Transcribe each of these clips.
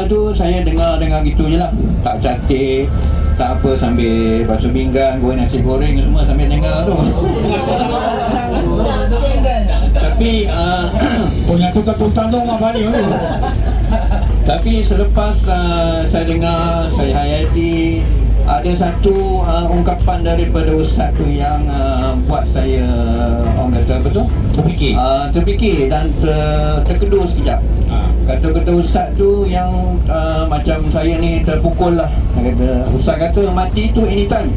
tu saya dengar gitu je lah. Tak cantik, tak apa, sambil basuh pinggan, goreng nasi goreng semua sambil dengar tu. Tapi punya tukar-tukar tu Mak Fahri tu. tapi selepas saya dengar, saya hayati, ada satu ungkapan daripada ustaz tu yang buat saya orang kata apa tu? Terfikir dan terkedur sekejap. Kata-kata ustaz tu yang macam saya ni terpukul lah. Ustaz kata mati tu anytime.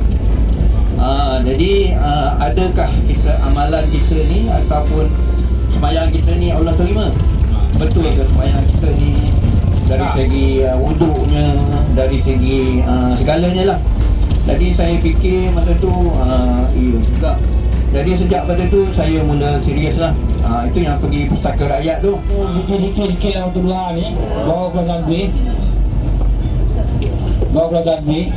Jadi adakah kita amalan kita ni ataupun sembahyang kita ni Allah terima? Betul ke sembahyang kita ni dari segi wuduknya, dari segi segalanya lah. Jadi saya fikir masa tu iya juga. Jadi sejak pada tu saya mula serius lah. Itu yang pergi pustaka rakyat tu. Dikit-dikit lah untuk doa ni. Bawa kelas tasbih.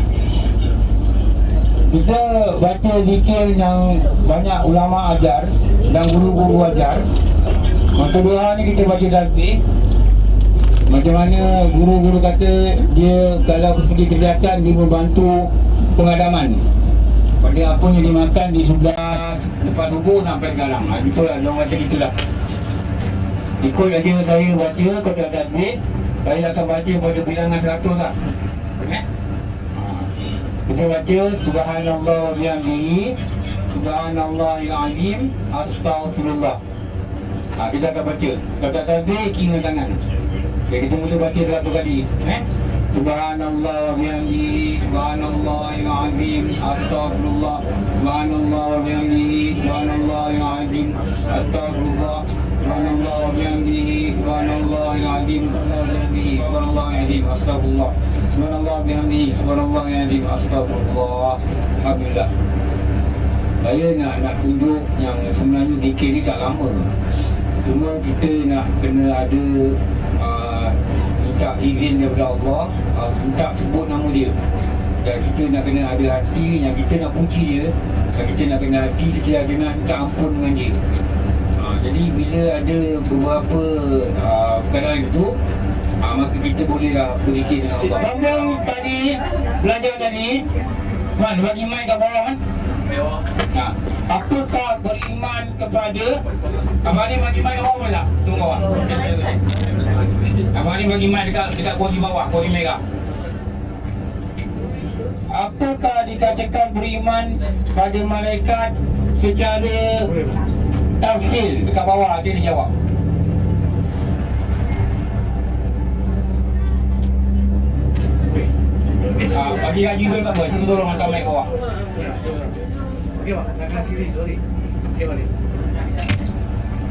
Kita baca zikir yang banyak ulama ajar dan guru-guru ajar. Untuk doa ni kita baca tasbih. Macam mana guru-guru kata dia kalau segi kesihatan dia membantu pengadaman pada apa yang dimakan di sebelah lepas subuh sampai sekarang. Itulah orang kata gitulah. Ikut aja saya baca kata tasbih, saya akan baca pada bilangan 100 lah. Kita baca subhanallah wa bihamdihi subhanallahil azim astaghfirullah. Kita akan baca kata tasbih kira tangan. Okay, kita mula baca 100 kali. Subhanallah wa bihamdihi subhanallahil azim astaghfirullah subhanallah wa bihamdihi subhanallahil azim astaghfirullah subhanallah wa bihamdihi subhanallahil azim subhanallahil azim astaghfirullah subhanallah bihamdihi subhanallahil azim astaghfirullah. Alhamdulillah. Saya nak tunjuk yang sebenarnya zikir ni tak lama. Cuma kita nak kena ada minta izin daripada Allah, minta sebut nama dia. Dan kita nak kena ada hati yang kita nak puji dia, dan kita nak kena hati kita ada nak minta ampun dengan dia. Jadi bila ada beberapa perkara itu, maka kita bolehlah berzikir dengan Allah. Sambung tadi, belajar tadi, Man, bagi mic kat bawah Man. Apakah beriman kepada Abang ni bagi mic kat bawah tak? Tunggu bawah. Abang ni bagi mic dekat kursi bawah, kursi merah. Apakah dikatakan beriman pada malaikat secara tafsil? Dekat bawah dia dijawab. Bagi haji tu tak apa, itu tolong hantar mic bawah. Okey Pak, saya kelas sini, sorry. Okey balik.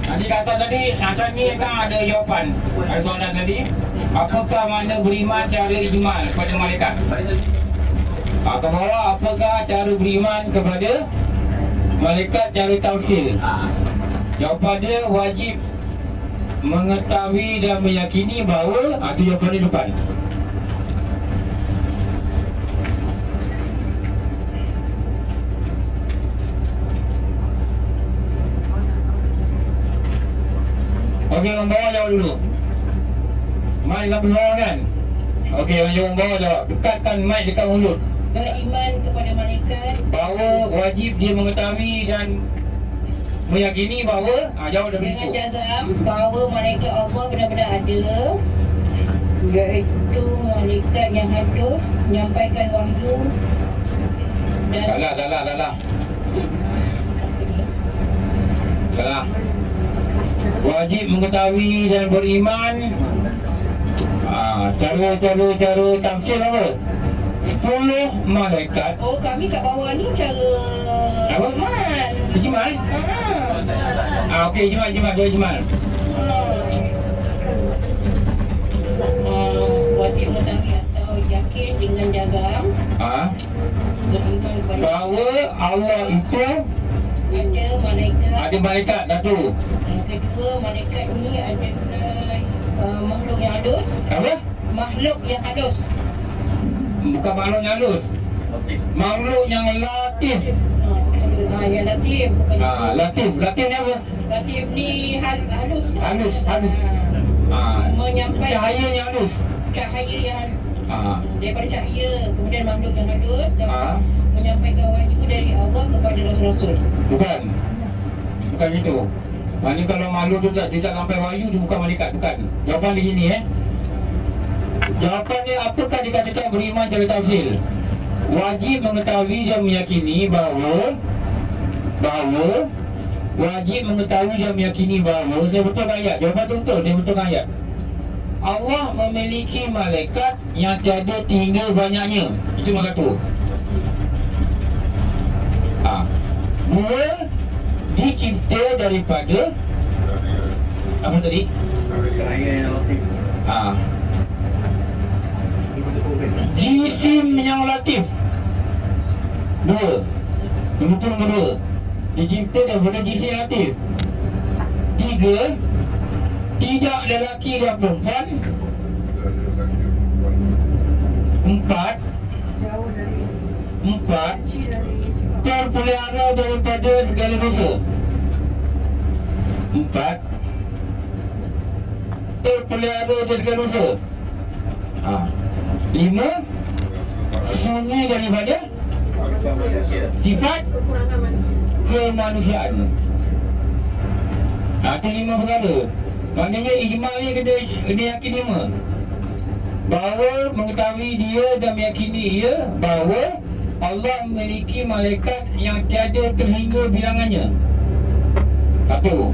Nanti kata tadi, asal ni kan ada jawapan. Ada soalan tadi. Apakah makna beriman cara ijmal kepada malaikat? Ke bawah, apakah cara beriman kepada malaikat cara tafsil? Jawapan dia wajib mengetahui dan meyakini bahawa itu jawapan di depan. Okey, orang bawah jawab dulu. Mic dekat bawah kan? Okey, orang bawah jawab. Dekatkan mic dekat mulut. Beriman kepada malaikat Bahawa wajib dia mengetahui dan meyakini bahawa jawab dari dengan situ. jazam bahawa malaikat Allah benar-benar ada, iaitu malaikat yang harus menyampaikan wahyu dan Salah. Wajib mengetahui dan beriman. Cara tafsir apa? 10 malaikat. Oh, kami kat bawah ni cara Apa? Iman. Ijmal? Okey, ijmal. Wajib mengetahui atau yakin dengan jazam beriman kepada bahawa Allah itu ada malaikat. satu. Yang kedua, malaikat ni adalah makhluk yang halus. Apa? Makhluk yang halus. Bukan makhluk yang halus. Makhluk yang latif. Yang latif bukan Latif ni apa? latif ni halus. Halus. Menyampaikan Cahaya yang halus. cahaya yang Ah. daripada cahaya, kemudian makhluk yang halus dan Ah. menyampaikan wahyu dari Allah kepada Rasul-Rasul. Bukan. Bukan itu. Maknanya kalau makhluk tu dia tak sampai wahyu, dia bukan malaikat. Bukan. Jawapan dia gini Jawapannya apakah dikatakan beriman cara tafsir? Wajib mengetahui dan meyakini bahawa wajib mengetahui dan meyakini bahawa saya betulkan ayat. Jawapan tu betul, saya betulkan ayat. Allah memiliki malaikat yang tiada tinggal banyaknya. Itu nombor satu. Dua, dicipta daripada apa tadi? Jisim yang latif. Dua. Betul nombor dua. Dicipta daripada jisim yang latif. Tiga, tidak lelaki dan perempuan. Empat, terpelihara daripada segala dosa. Empat, terpelihara dari segala dosa. Lima, sunyi daripada sifat kemanusiaan. Itu 5 perkara. Maknanya ijma' ni kena yakin 5. Bahawa mengetahui dia dan meyakini ia bahawa Allah memiliki malaikat yang tiada terhingga bilangannya. Satu,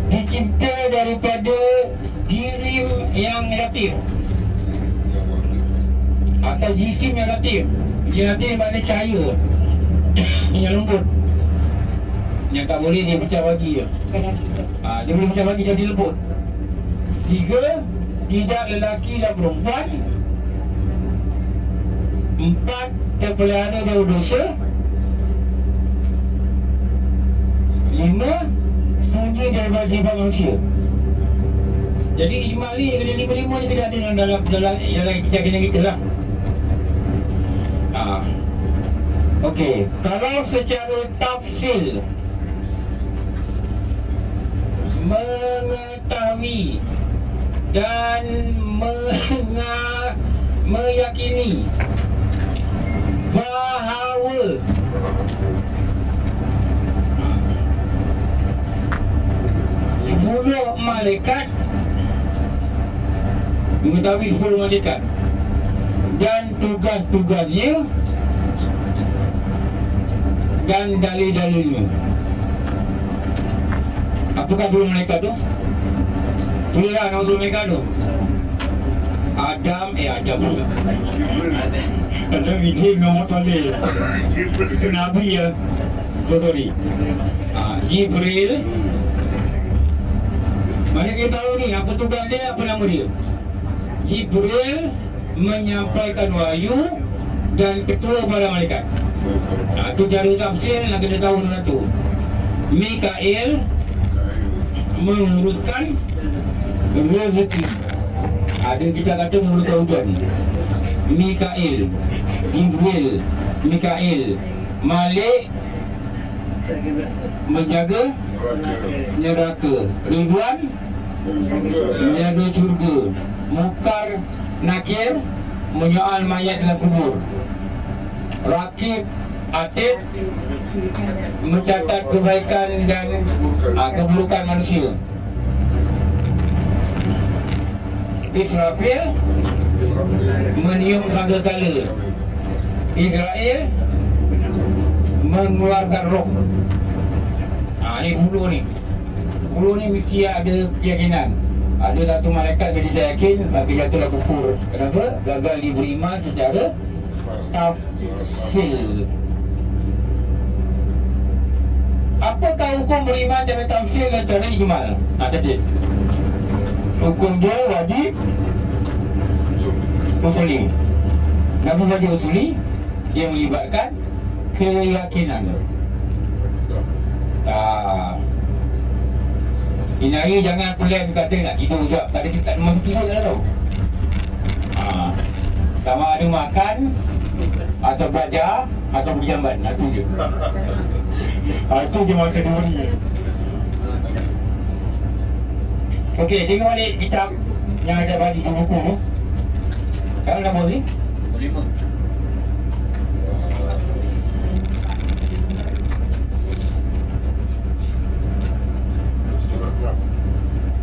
dicipta daripada jirim yang latif atau jisim yang latif. Jisim latif maknanya cahaya yang lembut, yang tak boleh dia pecah bagi je. Dia boleh pecah bagi jadi lembut. Tiga, tidak lelaki dan perempuan. Empat, terpelihara dari dosa. Lima, sunyi daripada sifat manusia. Jadi ijma' ni kena 5-5 ni kena ada dalam keyakinan kita lah. Okey, kalau secara tafsil mengetahui dan meyakini bahawa sepuluh malaikat, mengetahui 10 malaikat dan tugas-tugasnya dan dalil-dalilnya. Apakah 10 malaikat tu? Tulislah nama 10 malaikat tu. Adam pula. Adam Ibrahim Muhammad Saleh. Itu Nabi ya. Sorry. Jibril. Mana kita tahu ni apa tugas dia, apa nama dia? Jibril menyampaikan wahyu dan ketua para malaikat. Itu cara tafsir nak kena tahu satu. Mikail menguruskan rezeki. Ada kita kata menguruskan hujan. Mikail, Jibril, Mikail, Malik menjaga neraka, Ridwan menjaga syurga, Mukar, Nakir menyoal mayat dalam kubur, Rakib, Atid mencatat kebaikan dan keburukan manusia, Israfil meniup sangkakala, Israel mengeluarkan roh. Ini 10 ni mesti ada keyakinan. Ada satu malaikat yang tidak yakin, maka jatuhlah kufur. Kenapa? Gagal diberi iman secara tafsil. Apakah hukum beriman cara tafsil dan cara ijmal? Catat. Hukum dia wajib usuli. Kenapa wajib usuli? Dia melibatkan keyakinan. Ini hari jangan plan kata nak tidur sekejap. Tak ada masa tidur tak ada tau. Sama ada makan atau belajar atau pergi jamban. Itu je. Itu je masa dua ni. Okey, tengok balik kitab yang saya bagi ke buku tu. Sekarang nombor ni 5.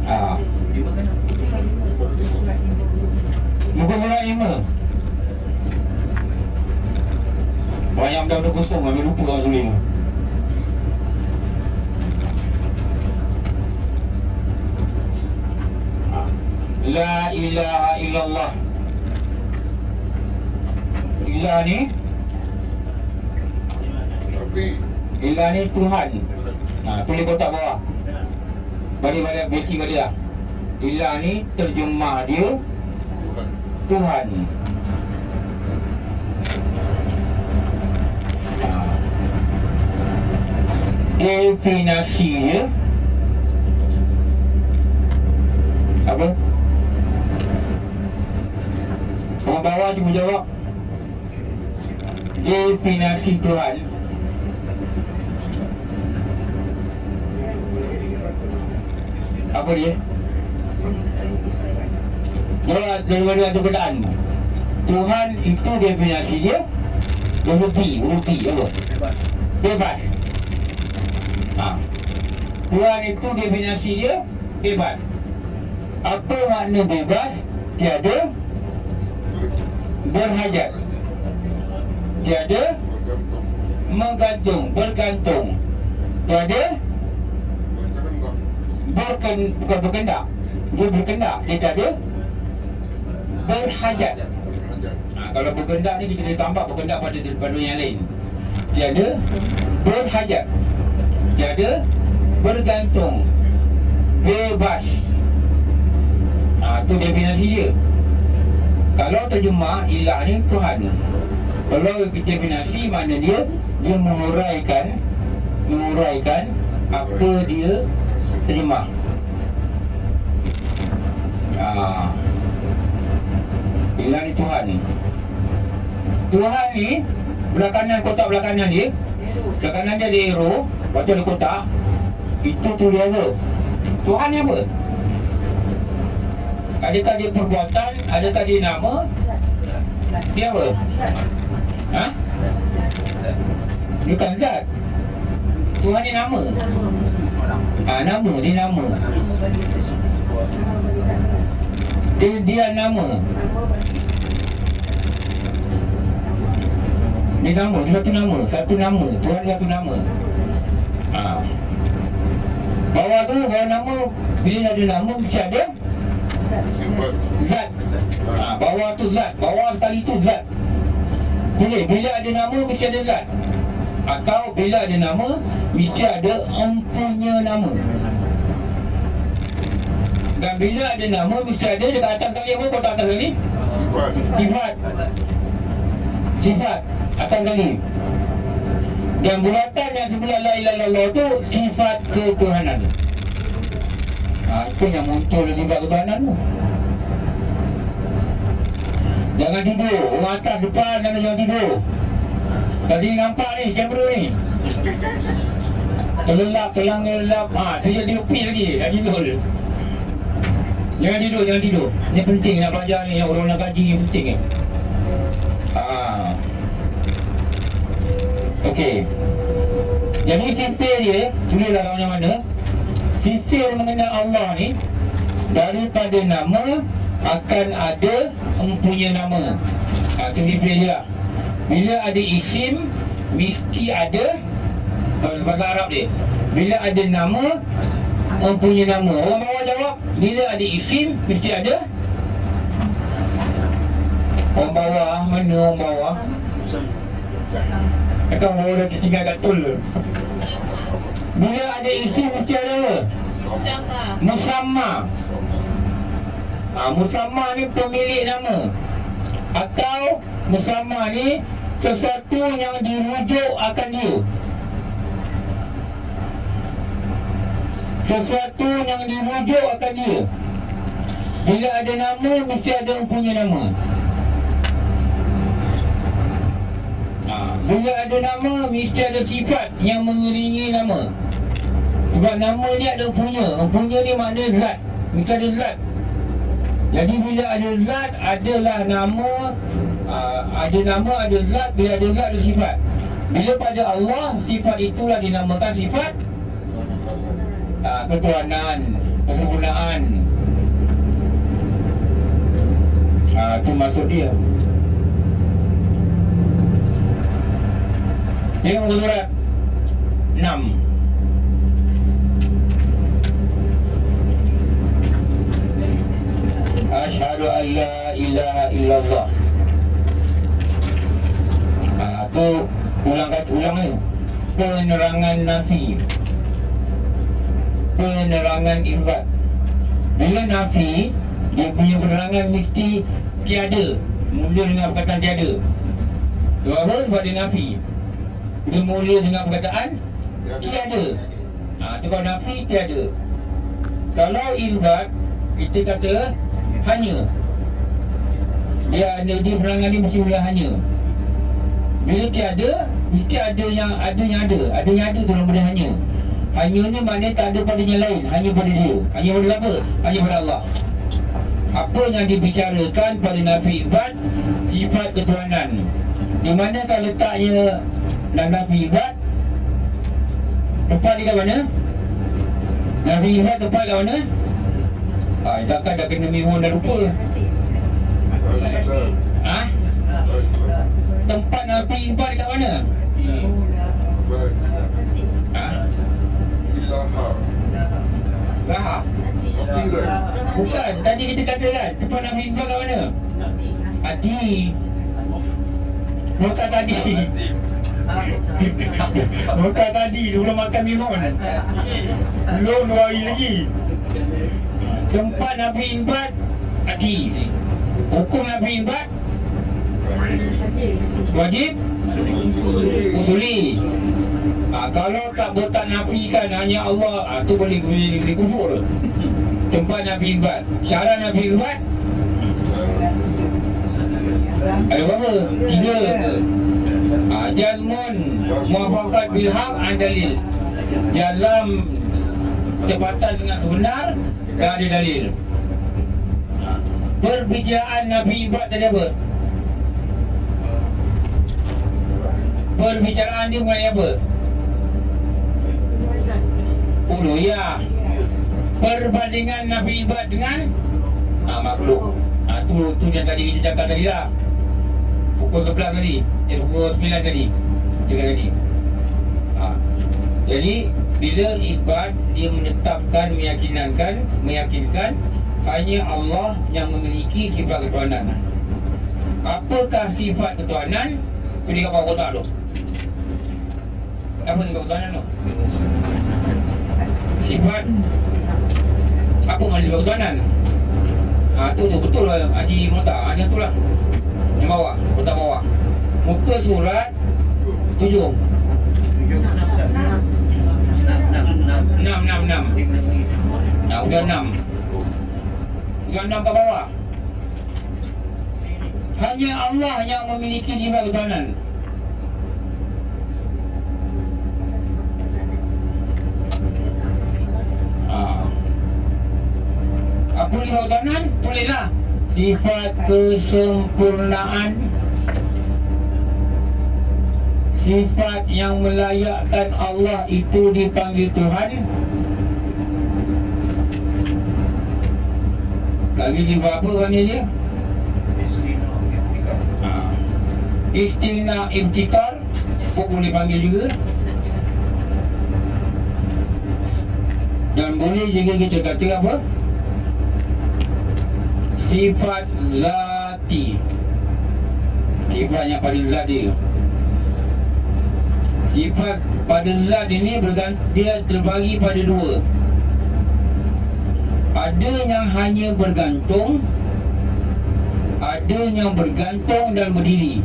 ha. 5 kan? Muka surat 5. Banyak benda kosong, ambil lupa orang tu 5. La ilaha illallah. Ilah ni, ilah ni Tuhan. Tulis kotak bawah. Balik basic kat dia. Ilah ni terjemah dia Tuhan. Definisi dia apa? Orang bawah cuma jawab definisi Tuhan. Apa dia? Jawab daripada perkataan. Tuhan itu definisi dia huruf B apa? Bebas. Tuhan itu definisi dia bebas. Apa makna bebas? Tiada berhajat, tiada bergantung, tiada bukan berkendak. Dia berkendak, dia tiada berhajat. Kalau berkendak ni kita boleh tambah berkendak pada yang lain. Tiada berhajat, tiada bergantung, bebas. Itu definisi dia. Kalau terjemah ilah ni Tuhan. Kalau definisi makna dia menguraikan apa dia terjemah. Ilah ni Tuhan. Tuhan ni belah kanan, kotak belah kanan dia. Belah kanan dia ada arrow, lepas tu ada kotak. Itu tulis apa? Tuhan ni apa? Adakah dia perbuatan? Adakah dia nama? Dia apa? Bukan zat. Tuhan ni nama. Nama, dia nama. Dia nama. Dia nama, dia satu nama. Tuhan satu nama. Bawah tu, bawah nama, bila ada nama mesti ada zat. Bawah tu zat. Bawah sekali tu zat. Boleh, bila ada nama mesti ada zat. Atau bila ada nama mesti ada empunya nama. Dan bila ada nama mesti ada dekat atas kali apa? Kotak atas kali? Sifat atas kali. Dan bulatan yang sebelah la ilaha illallah tu sifat ketuhanan. Itu yang muncul sifat ketuhanan tu. Jangan tidur. Orang atas depan jangan tidur. Tadi nampak ni kamera ni. Terlelap, telang lelap. Dia tepi lagi. Dah tidur. Jangan tidur. Ini penting nak belajar ni. Orang nak kaji ni penting ni. Okey. Jadi sifir dia, tulislah kat mana-mana. Sifir mengenal Allah ni, daripada nama akan ada mempunyai nama. Itu sifir dia lah. Bila ada isim, mesti ada bahasa Arab dia. Bila ada nama, mempunyai nama. Orang bawah jawab, bila ada isim, mesti ada. Orang bawah, mana orang bawah? Kata orang dah tertinggal kat tol tu. Bila ada isim mesti ada apa? Musamma. Musamma ni pemilik nama. Atau musamma ni sesuatu yang dirujuk akan dia. Sesuatu yang dirujuk akan dia. Bila ada nama mesti ada mempunyai nama. Bila ada nama mesti ada sifat yang mengiringi nama. Sebab nama dia ada punya. Punya ni makna zat. Mesti ada zat. Jadi bila ada zat, adalah nama, ada nama, ada zat. Bila ada zat, ada sifat. Bila pada Allah, sifat itulah dinamakan sifat ketuhanan, kesempurnaan. Itu maksud dia. Tengok muka surat 6. Asyhadu an la ilaha illallah. Tu ulang ni. Penerangan nafi, penerangan isbat. Bila nafi, dia punya penerangan mesti tiada, mula dengan perkataan tiada. Tu apa? Sebab dia nafi. Dia mula dengan perkataan tiada. Tu kalau nafi, tiada. Kalau isbat, kita kata hanya. Dia penerangan dia mesti mula hanya. Bila tiada, mesti ada yang ada. Ada yang ada tu dalam benda hanya. Hanya ni maknanya tak ada pada yang lain, hanya pada dia. Hanya pada siapa? Hanya pada Allah. Apa yang dibicarakan pada nafi isbat? Sifat ketuhanan. Di mana kalau letaknya dalam nafi isbat? Tepat di kat mana? Nafi isbat tepat kat mana? Takkan dah kena mihun dah lupa. Tempat nafi isbat kat mana? Zaha? Bukan, tadi kita katakan tempat nafi isbat kat mana? Hati. Bukan tadi. Bukan tadi sebelum makan mihun. Belum 2 hari lagi. Tempat nafi isbat hati. Hukum nafi isbat wajib usuli. Kalau tak nafikan hanya Allah, tu boleh kufur. Tempat nafi isbat. Syarat nafi isbat ada berapa? 3. Jazmun muwafaqat bil haq an dalil. Jazam tepatan dengan sebenar dan ada dalil. Perbicaraan nafi isbat tadi apa? Perbicaraan dia mengenai apa? Uluhiyah. Perbandingan nafi isbat dengan makhluk. Tu yang tadi kita cakap tadi lah. Pukul 11 tadi. Pukul 9 tadi. Dia tadi. Jadi bila isbat, dia menetapkan, meyakinkan hanya Allah yang memiliki sifat ketuhanan. Apakah sifat ketuhanan? Tu dia kat bawah kotak tu. Apa sifat ketuhanan tu? Sifat. Apa makna sifat ketuhanan? Tu betul lah Haji Mota. Yang tu lah. Yang bawah, kotak bawah. Muka surat 7. 6. Usaha 6. Usaha 6 kat bawah. Hanya Allah yang memiliki sifat ketuhanan. Apa sifat ketuhanan? Tulislah. Sifat kesempurnaan, sifat yang melayakkan Allah itu dipanggil Tuhan. Lagi sifat apa panggil dia? Istina ibtikar pun boleh panggil juga. Dan boleh juga kita kata apa? Sifat zati. Sifat yang pada zat dia. Sifat pada zat ini dia terbagi pada 2. Ada yang hanya bergantung, ada yang bergantung dan berdiri.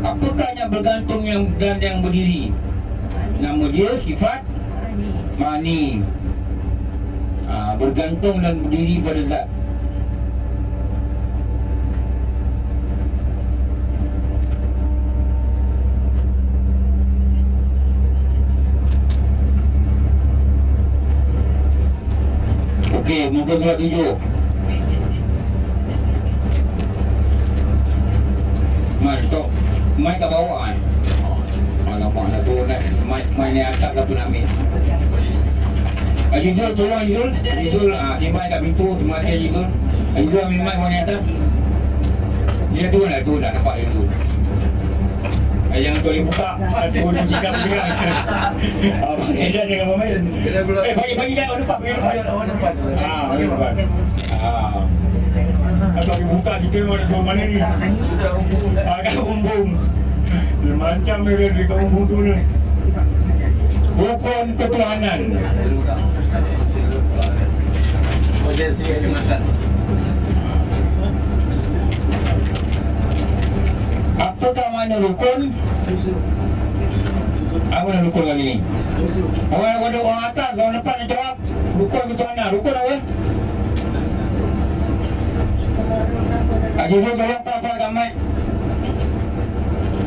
Apakah yang bergantung dan yang berdiri? Nama dia sifat mani. Bergantung dan berdiri pada zat. Okey, Muka surat 7. Mai kau mai kat bawah kan? Nampak nak suruh naik mai ni atas apa nak ambil. Haji Zul, tolong Haji Zul. Haji Zul, simpan kat pintu. Terima kasih Haji Zul. Haji Zul ambil mai ni atas. Dia turun dah, turun dah. Nampak dia tu. Jangan tu boleh buka. Turun dia jika bergerak. Dia dengan momen. Pagi-pagi kan orang depan. Orang depan. Orang depan. Kalau dia buka kita orang turun mana ni? Kat umbung. Macam dia kat umbung tu ni. Rukun ketuhanan. Apakah makna rukun? Apa nak rukun kali ni? Orang atas, orang depan nak jawab. Rukun ketuhanan. Rukun apa? Haji Zul tolong apa kat mic.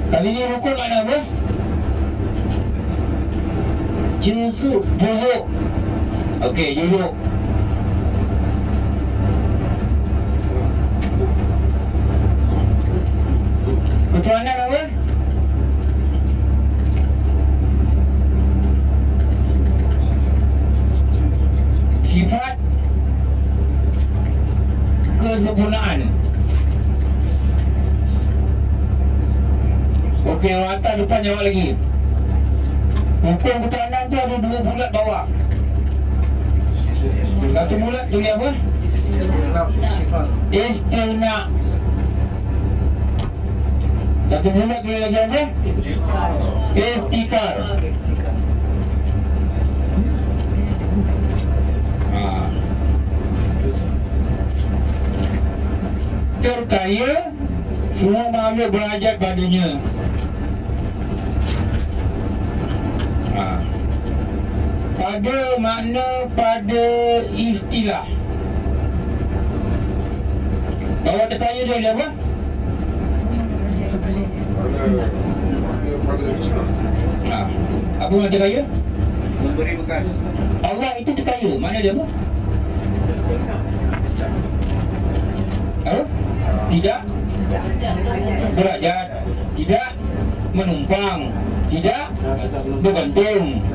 Kali ni rukun makna apa? Juzuk. Okey, juzuk. Ketuhanan apa? Sifat kesempurnaan. Okey, orang atas depan jawab lagi. Hukum ketuhanan tu ada 2 bulat bawah. Satu bulat tulis apa? Istina. Satu bulat tulis lagi apa? Iftikar. Terkaya, semua makhluk berhajat padanya. Pada makna, pada istilah. Bahawa terkaya tu apa? Apa makna terkaya? Memberi bekas. Allah itu terkaya. Makna dia apa? Tidak berhajat, tidak menumpang, tidak bergantung,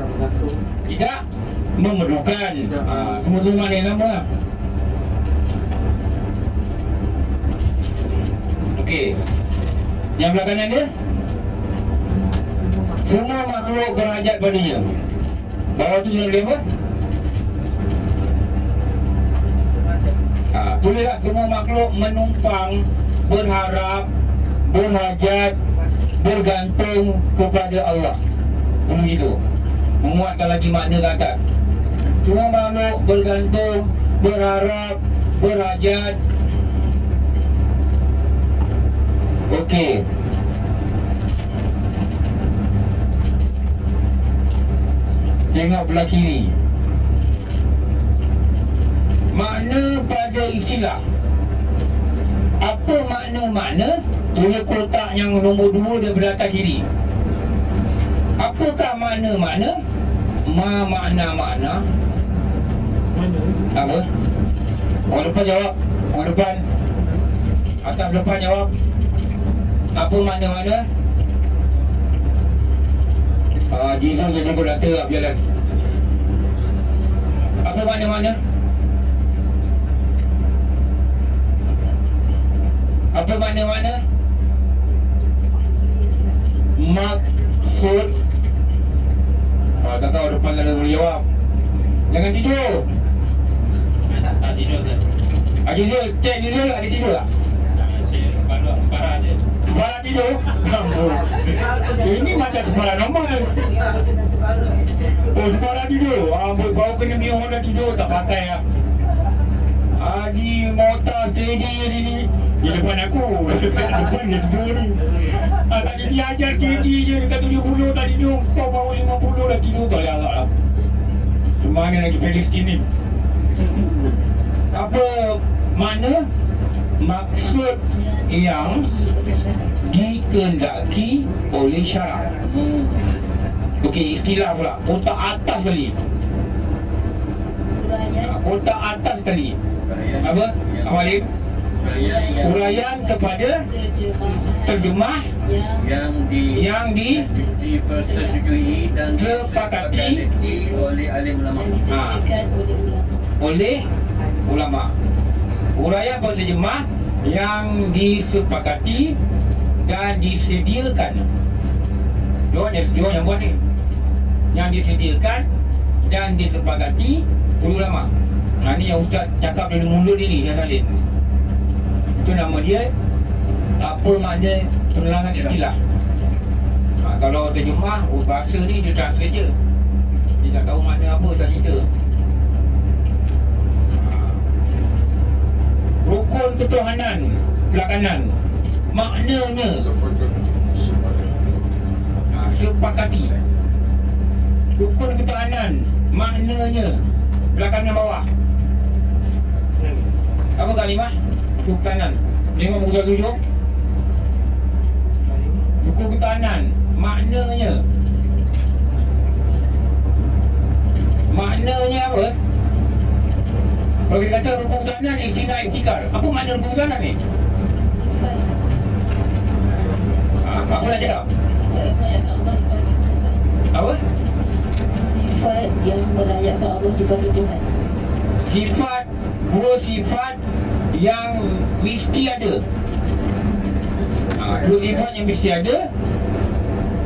tidak memerlukan. Semua-semua ada nama. Okey. Yang belah kanan dia, semua makhluk berhajat padanya. Bawah tu sudah apa? Tulislah semua makhluk menumpang, berharap, berhajat, bergantung kepada Allah. Begitu. Menguatkan lagi makna ke atas. Semua makhluk bergantung, berharap, berhajat. Okey. Tengok belah kiri. Makna pada istilah. Apa makna-makna? Tulis kotak yang nombor 2 daripada atas kiri. Apakah makna-makna? Makna-makna. Apa? Orang depan jawab. Orang depan. Atas depan jawab. Apa makna-makna? Jesus jadi berdata kat jalan. Apa makna-makna? Apa makna-makna? Maksud. Tak tahu depan ada boleh jawab. Jangan tidur. Tidur ke? Haji Zul, cek Haji Zul ada tidur tak? Separah je. Separah tidur? Ini macam separah normal. Oh, separah tidur? Baru kena biar orang dah tidur tak pakai lah. Haji motor steady je sini. Di depan aku. Depan dia tidur ni. Tak jadi ajar steady je. Dekat 70 tak tidur. Kau baru 50 dah tidur. Tak boleh agak lah. Mana lagi Palestin ni? Apa makna? Maksud yang dikehendaki oleh syarak. Okey, istilah pula. Kotak atas kali. kotak atas sekali. Apa? Awalim? Uraian kepada terjemah yang dipersetujui dan sepakati oleh alim ulama. Oleh ulama. Uraian terjemah yang disepakati dan disediakan. Dua yang buat ni. Yang disediakan dan disepakati oleh ulama. Ni yang Ustaz cakap dari mulut dia ni, saya salin. Itu nama dia apa makna penerangan istilah. Kalau terjemah bahasa ni dia translate je. Dia tak tahu makna apa tak cerita. Rukun ketuhanan belah kanan, maknanya sepakati. Rukun ketuhanan maknanya belah kanan bawah. Apa kalimah? Rukun ketuhanan. Tengok muka 7. Rukun ketuhanan maknanya apa? Kalau kita kata rukun ketuhanan istina iftikar, apa makna rukun ketuhanan ni? Sifat Apa nak cakap? Sifat yang merayakan Allah dibagi Tuhan. Apa? Sifat yang merayakan Allah dibagi Tuhan. Sifat, dua sifat yang mesti ada. Dua sifat yang mesti ada.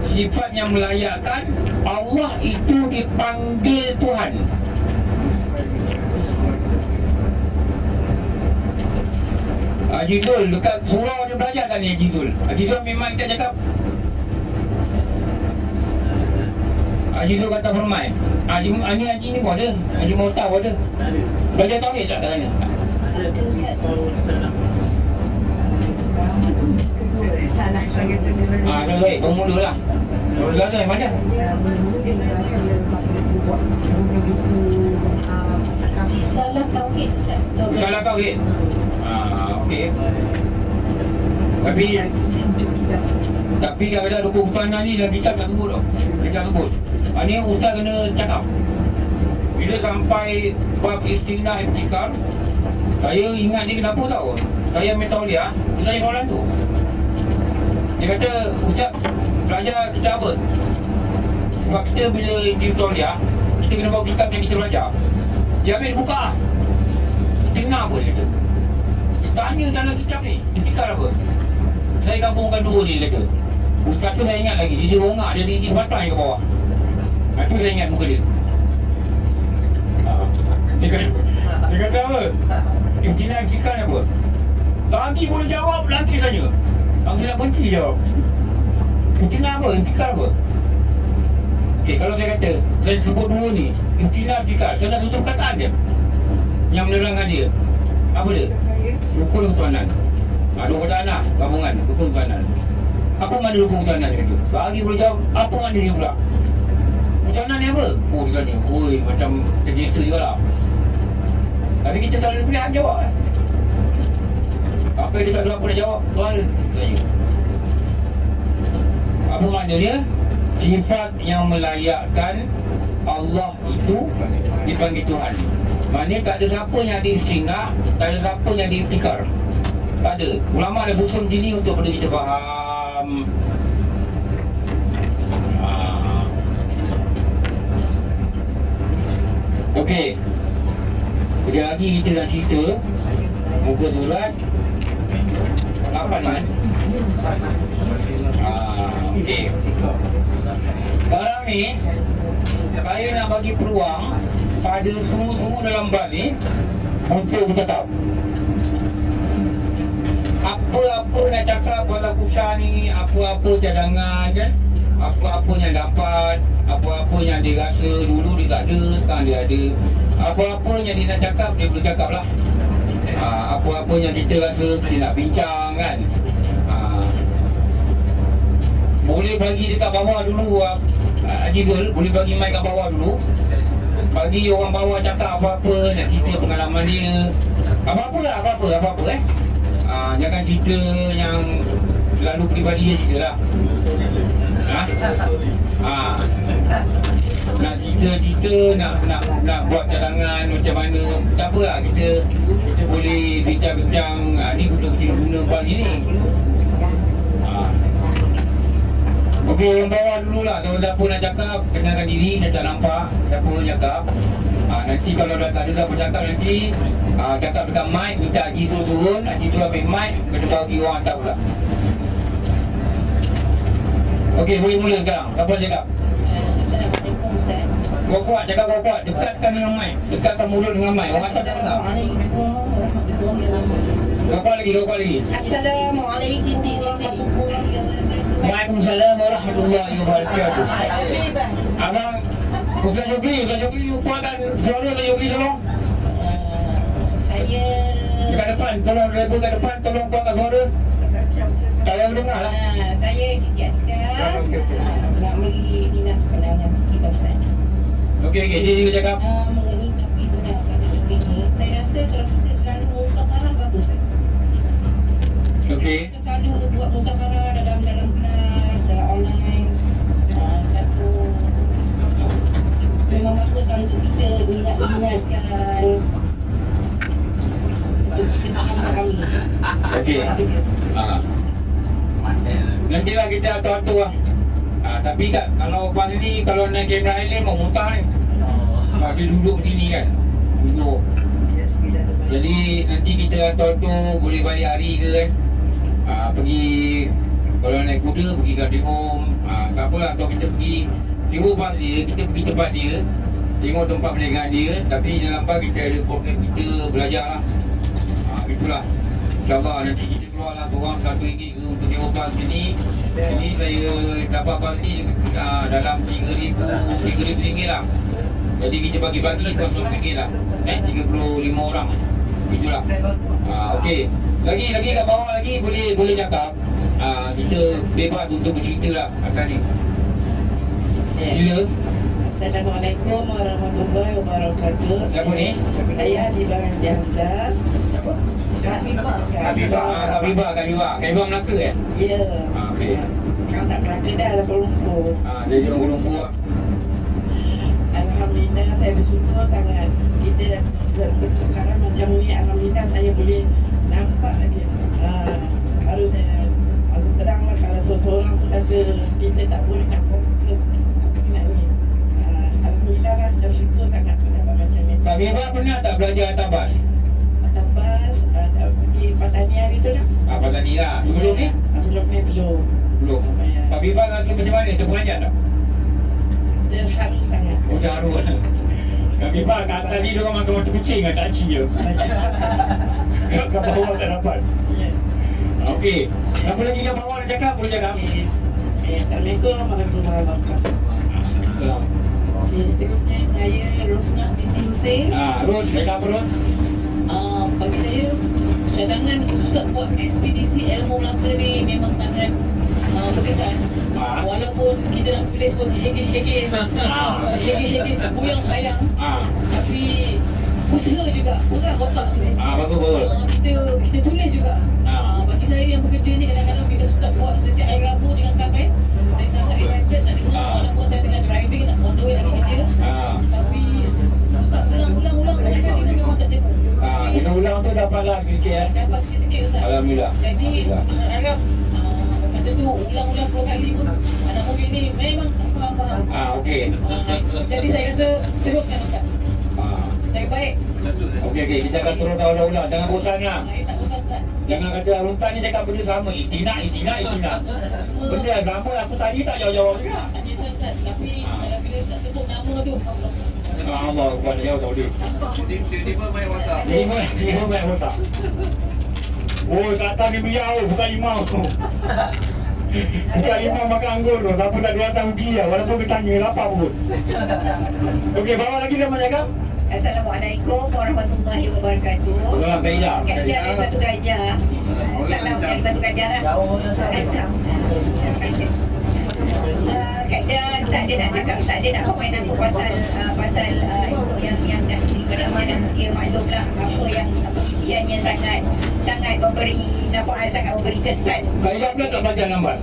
Sifat yang melayakkan Allah itu dipanggil Tuhan. Haji Zul, dekat surau dia belajar kan ni Haji Zul. Haji Zul memang kita cakap. Haji Zul kata firman. Haji ni pun ada. Haji Mautar pun ada. Belajar tauhid tak katanya? Ada Ustaz. Salah saya sendiri. Salah baik, bermula lah. Baru salah yang mana? Salah tauhid Ustaz. Salah tauhid. Okey. Tapi kadang-kadang rukun ketuhanan ni dalam kitab tak sebut tau. Kitab sebut. Ni ustaz kena cakap. Bila sampai bab istina iftikar, saya ingat ni kenapa tahu? Saya ambil tauliah, saya soalan tu. Dia kata, ustaz belajar kitab apa? Sebab kita bila interview tauliah, kita kena bawa kitab yang kita belajar. Dia ambil buka. Setengah apa dia kata. Tanya dalam kitab ni, iftikar apa? Saya gabungkan dua ni, dia kata. Ustaz tu saya ingat lagi, dia rongak, dia tinggi sebatang ke bawah. Itu saya ingat muka dia. Dia kata apa? Iftikar apa? Lagi boleh jawab, lagi tanya. Langsung nak berhenti jawab. Iftikar apa? Iftikar apa? Okey, kalau saya kata, saya sebut dua ni, iftikar, saya dah tutup kataan dia yang menerangkan dia. Apa dia? Rukun ketuhanan. Dua kataan lah, gabungan rukun ketuhanan. Apa makna rukun ketuhanan dia kata? Lagi boleh jawab, apa makna dia pula? Ketuhanan ni apa? Oh, dia tanya. Oi, macam tergesa juga lah. Tapi kita selalu pilihan jawab kan? Apa yang dia tak ada apa nak jawab? Tuhan saya. Apa makna dia? Sifat yang melayakkan Allah itu dipanggil Tuhan. Maknanya tak ada siapa yang ada istina, tak ada siapa yang ada iftikar. Tak ada. Ulama dah susun macam ni untuk benda kita faham. Okey. Sekejap lagi kita nak cerita muka surat 8 kan? Okey. Sekarang ni saya nak bagi peluang pada semua-semua dalam bab ni untuk bercakap. Apa-apa nak cakap pada Kusha ni, apa-apa cadangan kan? Apa-apa yang dapat, apa-apa yang dia rasa dulu dia tak ada, sekarang dia ada. Apa-apa yang dia nak cakap, dia boleh cakap lah. Apa-apa yang kita rasa kita nak bincang kan? Boleh bagi dekat bawah dulu, Haji Zul, boleh bagi mic kat bawah dulu. Bagi orang bawah cakap apa-apa, nak cerita pengalaman dia. Apa-apa lah, apa-apa Jangan cerita yang selalu peribadi je cerita lah. Nak cerita-cerita, nak buat cadangan macam mana, tak apa lah, kita boleh bincang-bincang. Ni guna pagi ni. Okey, yang bawah dululah. Kalau siapa nak cakap, kenalkan diri. Saya tak nampak siapa yang cakap. Nanti kalau dah tak ada siapa cakap nanti, cakap dekat mic, minta Haji tu turun. Haji tu ambil mic, kena bagi orang tak pula. Okey, boleh mula sekarang. Siapa yang cakap? Assalamualaikum Ustaz. Kuat-kuat, cakap kuat-kuat. Dekatkan dengan mic. Dekatkan mulut dengan mic. Orang asal tak dengar. Assalamualaikum warahmatullahi wabarakatuh. Kuat lagi, kuat lagi. Assalamualaikum Siti. Waalaikumsalam warahmatullahi wabarakatuh. Abang, Ustaz Jogli, kuatkan suara Ustaz Jogli tolong. Saya Dekat depan, tolong driver kat depan, tolong kuatkan suara. Tak payah dengar lah. Saya Siti Atika. Nak beri minat pandangan kita Ustaz. Okey, sila cakap. Mengenai topik budak pada topik ni, saya rasa kalau kita selalu musakarah bagus Ustaz. Okey. Kita selalu buat musakarah dalam kelas, dalam online. Satu memang bagus lah untuk kita ingatkan untuk kita faham kami. Okey. Nantilah kita atur-atur lah. Tapi kat, kalau pas ni, kalau naik kamera Highland mau muntah ni. Dia duduk macam ni kan. Duduk. Jadi nanti kita atur-atur boleh balik hari ke kan. Pergi, kalau naik kuda pergi garden home. Tak apalah, atau kita pergi sewa bas dia, kita pergi tempat dia, tengok tempat perniagaan dia. Tapi dalam bas kita ada program kita belajar lah. Itulah. InsyaAllah nanti kita keluar lah korang RM100 ke untuk sewa bas sini. Sini saya dapat bas ni dalam RM3,000 lah. Jadi kita bagi-bagi RM10 lah. 35 orang. Itulah. Okey. Lagi kat bawah lagi boleh cakap. Kita bebas untuk bercerita lah akan ni. Sila. Assalamualaikum warahmatullahi wabarakatuh. Siapa ni? Saya Habibah binti Hamzah. Habibah Melaka kan? Ya. Okey. Kau nak Melaka dah lah Kuala Lumpur. Jadi orang Kuala Lumpur lah. Alhamdulillah saya bersyukur sangat. Kita pertukaran macam ni, alhamdulillah saya boleh nampak lagi. Baru saya terang lah kalau seorang tu rasa kita tak boleh nak fokus apa nak ni. Alhamdulillah lah saya bersyukur sangat mendapat macam ni. Habibah pernah tak belajar atas bas? Atas bas, di pertanian itu dah. Apa tadi lah? Sebelum ni? Sebelum ni belum. Belum. Habibah rasa macam mana? Terperanjat tak? Terharu sangat. Oh, terharu. Habibah kat atas ni diorang makan macam kucing kan? Tak aci je. Kat bawah tak dapat. Ya. Okey. Apa lagi kat bawah nak cakap? Boleh cakap? Assalamualaikum warahmatullahi wabarakatuh. Assalamualaikum. Seterusnya saya Rosna binti Hussein. Ros, cakap apa Ros? Bagi saya cadangan Ustaz buat ekspedisi ilmu Melaka ni memang sangat berkesan. Walaupun kita nak tulis seperti hege-hege buyang hayang, tapi usaha juga, berat otak tu. Bagus. Kita tulis juga. Bagi saya yang bekerja ni kadang-kadang bila Ustaz buat setiap hari Rabu dengan Khamis, saya sangat excited nak dengar walaupun saya tengah driving nak on the way lagi kerja. Tapi Ustaz ulang banyak kali dan memang tak jemu. Kita ulang tu dapatlah sikit ya. Dapat sikit-sikit Ustaz. Alhamdulillah. Jadi harap kata tu ulang 10 kali pun anak murid ni memang tak faham. Okey. Jadi saya rasa teruskan Ustaz. Baik-baik. Okey, kita akan terus ulang. Jangan bosan lah. Saya tak bosan Ustaz. Jangan kata Ustaz ni cakap benda sama. Istina. Benda yang sama aku tadi tak jawab-jawab juga. Tak kisah Ustaz. Tapi bila Ustaz sebut nama tu Allah kepada jauh tak boleh. Lima main WhatsApp. Oh, kat atas ni beliau, bukan limau. Bukan limau makan anggur tu. Siapa tak 2 tahun uji lah. Walaupun kita tanya, lapar pun. Okey, bawa lagi sama cakap. Assalamualaikum warahmatullahi wabarakatuh. Salam Faidah. Kak Ida dari Batu Gajah. Salam dari Batu Gajah lah. Kak Ida tak ada nak cakap, tak ada nak komen aku pasal yang dah diberikan dan sedia maklum lah apa isiannya sangat memberi nampak sangat memberi kesan. Kak Ida pula tak belajar lambat.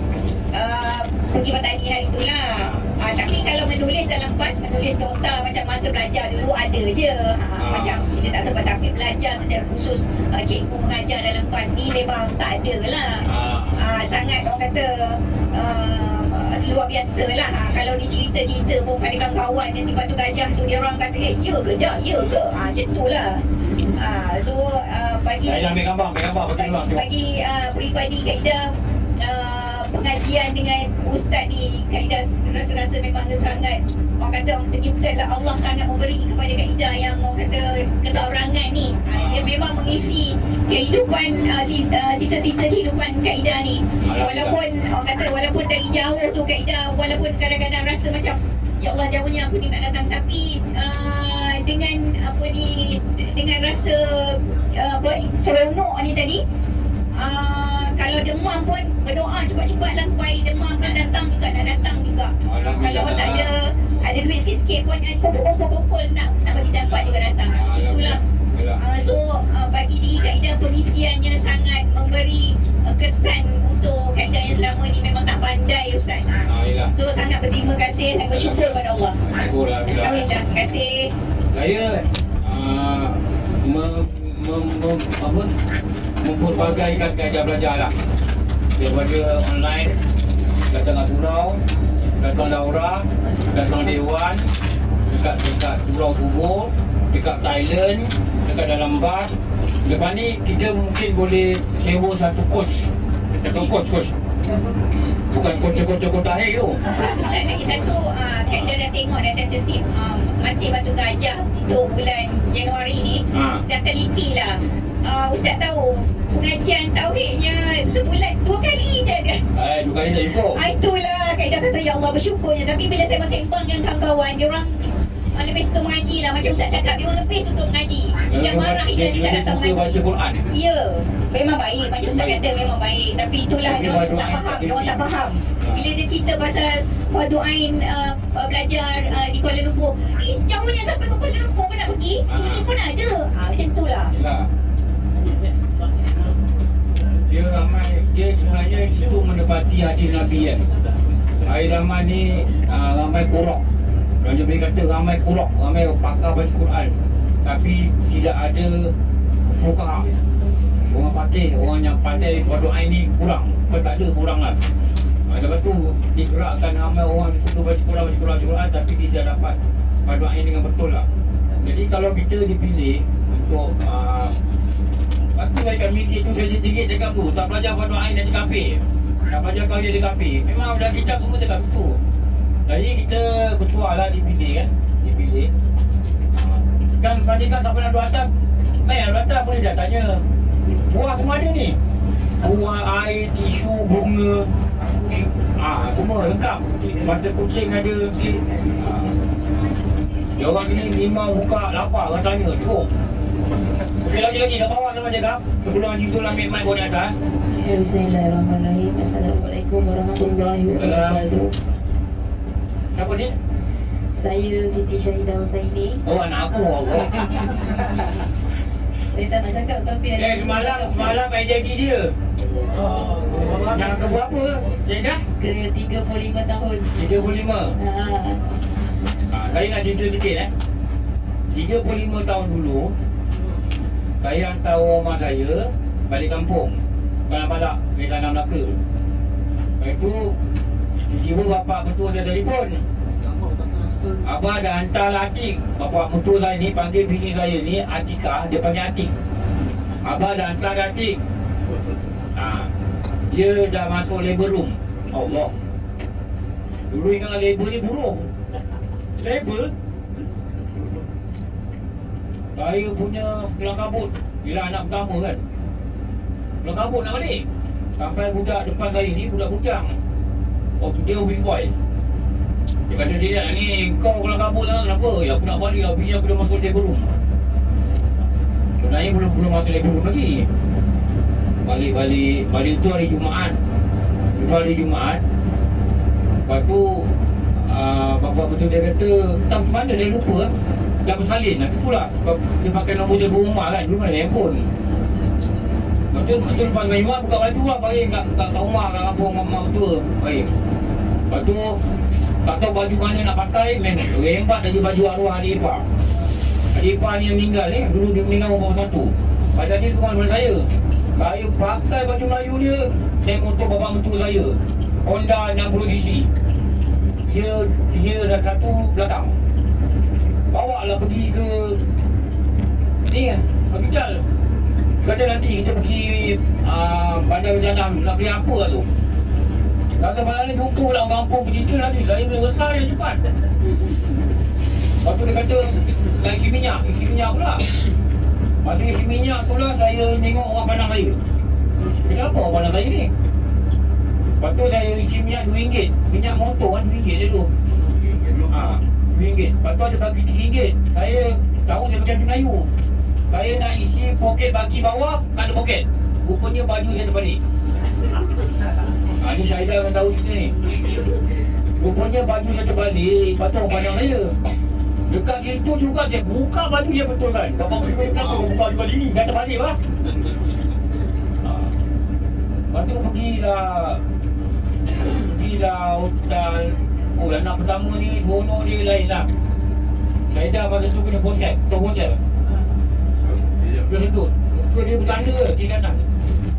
pergi bertani hari itulah. Tapi kalau menulis dalam PAS, menulis nota macam masa belajar dulu ada je. Macam bila tak sempat, tapi belajar secara khusus cikgu mengajar dalam PAS ni memang tak ada lah. Sangat orang kata luar biasa lah. Kalau dicerita-cerita pun pada kawan-kawan yang di Batu Gajah tu, dia orang kata ya ke dah, ya ke, macam tu lah. So bagi Saya ambil gambar bagi peribadi Kak Ida, pengajian dengan Ustaz ni, Kak Ida rasa-rasa memang sangat, orang kata betul-betul Allah sangat memberi kepada Kak Ida yang orang kata keseorangan ni. Dia memang mengisi kehidupan, sisa-sisa kehidupan Kak Ida ni. Walaupun orang kata, walaupun dari jauh tu Kak Ida, walaupun kadang-kadang rasa macam ya Allah jauhnya aku ni nak datang, tapi dengan apa ni, dengan rasa seronok ni tadi, kalau demam pun berdoa cepat-cepatlah baik, demam nak datang juga. Kalau tak ada duit sikit-sikit pun kumpul nak bagi dapat juga datang. Macam itulah. So bagi diri Kak Ida, pengisiannya sangat memberi kesan untuk Kak Ida yang selama ni memang tak pandai Ustaz. So sangat berterima kasih dan bersyukur pada Allah. Alhamdulillah. Terima kasih. Saya memperbagaikan kaedah belajar lah. Daripada online, datang surau, datang daurah, datang dewan, dekat Pulau Kubur, dekat Thailand, dekat dalam bas. Lepas ni kita mungkin boleh sewa satu coach. Bukan coach akhir tu. Ustaz, lagi satu, Kak Ida dah tengok dah tertib Masjid Batu Gajah untuk bulan Januari ni. Dah teliti lah. Ustaz tahu pengajian tauhidnya sebulan 2 kali je ada. 2 kali tak cukup. Itulah Kak Ida kata ya Allah bersyukurnya. Tapi bila saya sembang dengan kawan-kawan, dia orang lebih suka mengaji lah. Macam Ustaz cakap, dia orang lebih suka mengaji. Dia marah Ida ni tak datang mengaji. Baca Quran. Ya, memang baik. Macam Ustaz kata memang baik. Tapi itulah dia orang tak faham. Dia orang tak faham. Bila dia cerita pasal Fardu Ain belajar di Kuala Lumpur, sejauhnya sampai ke Kuala Lumpur pun nak pergi, sini pun ada. Macam itulah. Yalah. Dia sebenarnya itu menepati hadis Nabi kan. Akhir zaman ni ramai kurang. Raja Nabi kata ramai kurang, ramai pakar baca Quran, tapi tidak ada fuqaha. Orang patih, orang yang pandai Fardu Ain ni kurang. Bukan tak ada, kurang lah. Lepas tu digerakkan ramai orang disuruh baca Quran, tapi dia tidak dapat Fardu Ain dengan betul lah. Jadi kalau kita dipilih untuk waktu mereka misi tu sedikit cakap tu, tak belajar Fardu Ain jadi kafir, tak belajar kau jadi kafir. Memang dah kitab semua cakap itu. Jadi kita bertuah lah dipilih kan. Dipilih kan, bandingkan siapa nak duduk atas. Baik duduk atas boleh je tanya. Buah semua ada ni. Buah, air, tisu, bunga, semua lengkap. Mata kucing ada. Dia orang sini limau buka lapar, orang tanya teruk. Okey, lagi kat bawah sama cakap. Sebelum Haji Sul ambil mic bawa di atas. Bismillahirrahmanirrahim. Assalamualaikum warahmatullahi wabarakatuh. Siapa dia? Saya Siti Syahidah Husaini. Oh, anak aku. Allah. Saya tak nak cakap tapi ada Semalam jadi dia. Yang ke berapa? Saya dah? ke 35 tahun. 35. Saya nak cerita sikit 35 tahun dulu, saya hantar rumah saya balik kampung Balak dari Tanah Melaka. Lepas tu tiba-tiba bapak ketua saya telefon, abah dah hantarlah Atik. Bapak ketua saya ni panggil bini saya ni Atika, dia panggil Atik. Abah dah hantar Atik. Dia dah masuk labor room. Allah, dulu ingat labor ni buruh. Labor saya punya kelang kabut. Bila anak pertama kan, kelang kabut nak balik. Sampai budak depan saya ni, budak bujang. Oh, dia big boy. Dia kata dia ni, kau kelang kabut lah, kenapa? Ya aku nak balik, bini aku dah masuk labor room. Sebenarnya belum masuk labor room lagi. Balik tu hari Jumaat. Itu hari Jumaat. Lepas tu bapak betul dia kata, tak mana saya lupa. Dah bersalin lah, itulah sebab dia pakai nombor telefon rumah kan, belum ada handphone. Betul lepas main rumah buka baju lah bagi kat rumah kat kampung mak tua bagi. Lepas tu tak tahu baju mana nak pakai, rembat dia baju arwah adik ipar. Adik ipar ni yang meninggal ni, dulu dia meninggal umur 1. Padahal dia rumah daripada saya. Saya pakai baju Melayu dia, saya motor bapak mentua saya, Honda 60cc. Dia satu belakang. Bawa lah pergi ke ni kan, hospital. Kata nanti kita pergi Bandar Berjanah nak beli apa lah tu. Rasa malam ni jumpa lah orang kampung bercerita nanti. Saya boleh besar dia cepat. Lepas tu dia kata nak isi minyak pula. Masa isi minyak tu lah saya tengok orang pandang saya. Kenapa orang pandang saya ni? Lepas tu saya isi minyak RM2. Minyak motor kan RM2 dia tu. RM2. Lepas tu ada bagi RM3. Saya tahu saya pakai baju Melayu. Saya nak isi poket baki bawah, tak ada poket. Rupanya baju saya terbalik. Ni Syahidah yang tahu cerita ni. Rupanya baju saya terbalik, lepas tu orang pandang saya. Dekat situ juga saya buka baju saya betul kan. Bapak pergi dekat tu, buka baju sini, dah terbalik lah. Lepas tu pergilah hospital. Oh, anak pertama ni seronok dia lain lah. Syahidah masa tu kena poset, tahu poset? Dia sedut. Dia bertanda kiri kanan.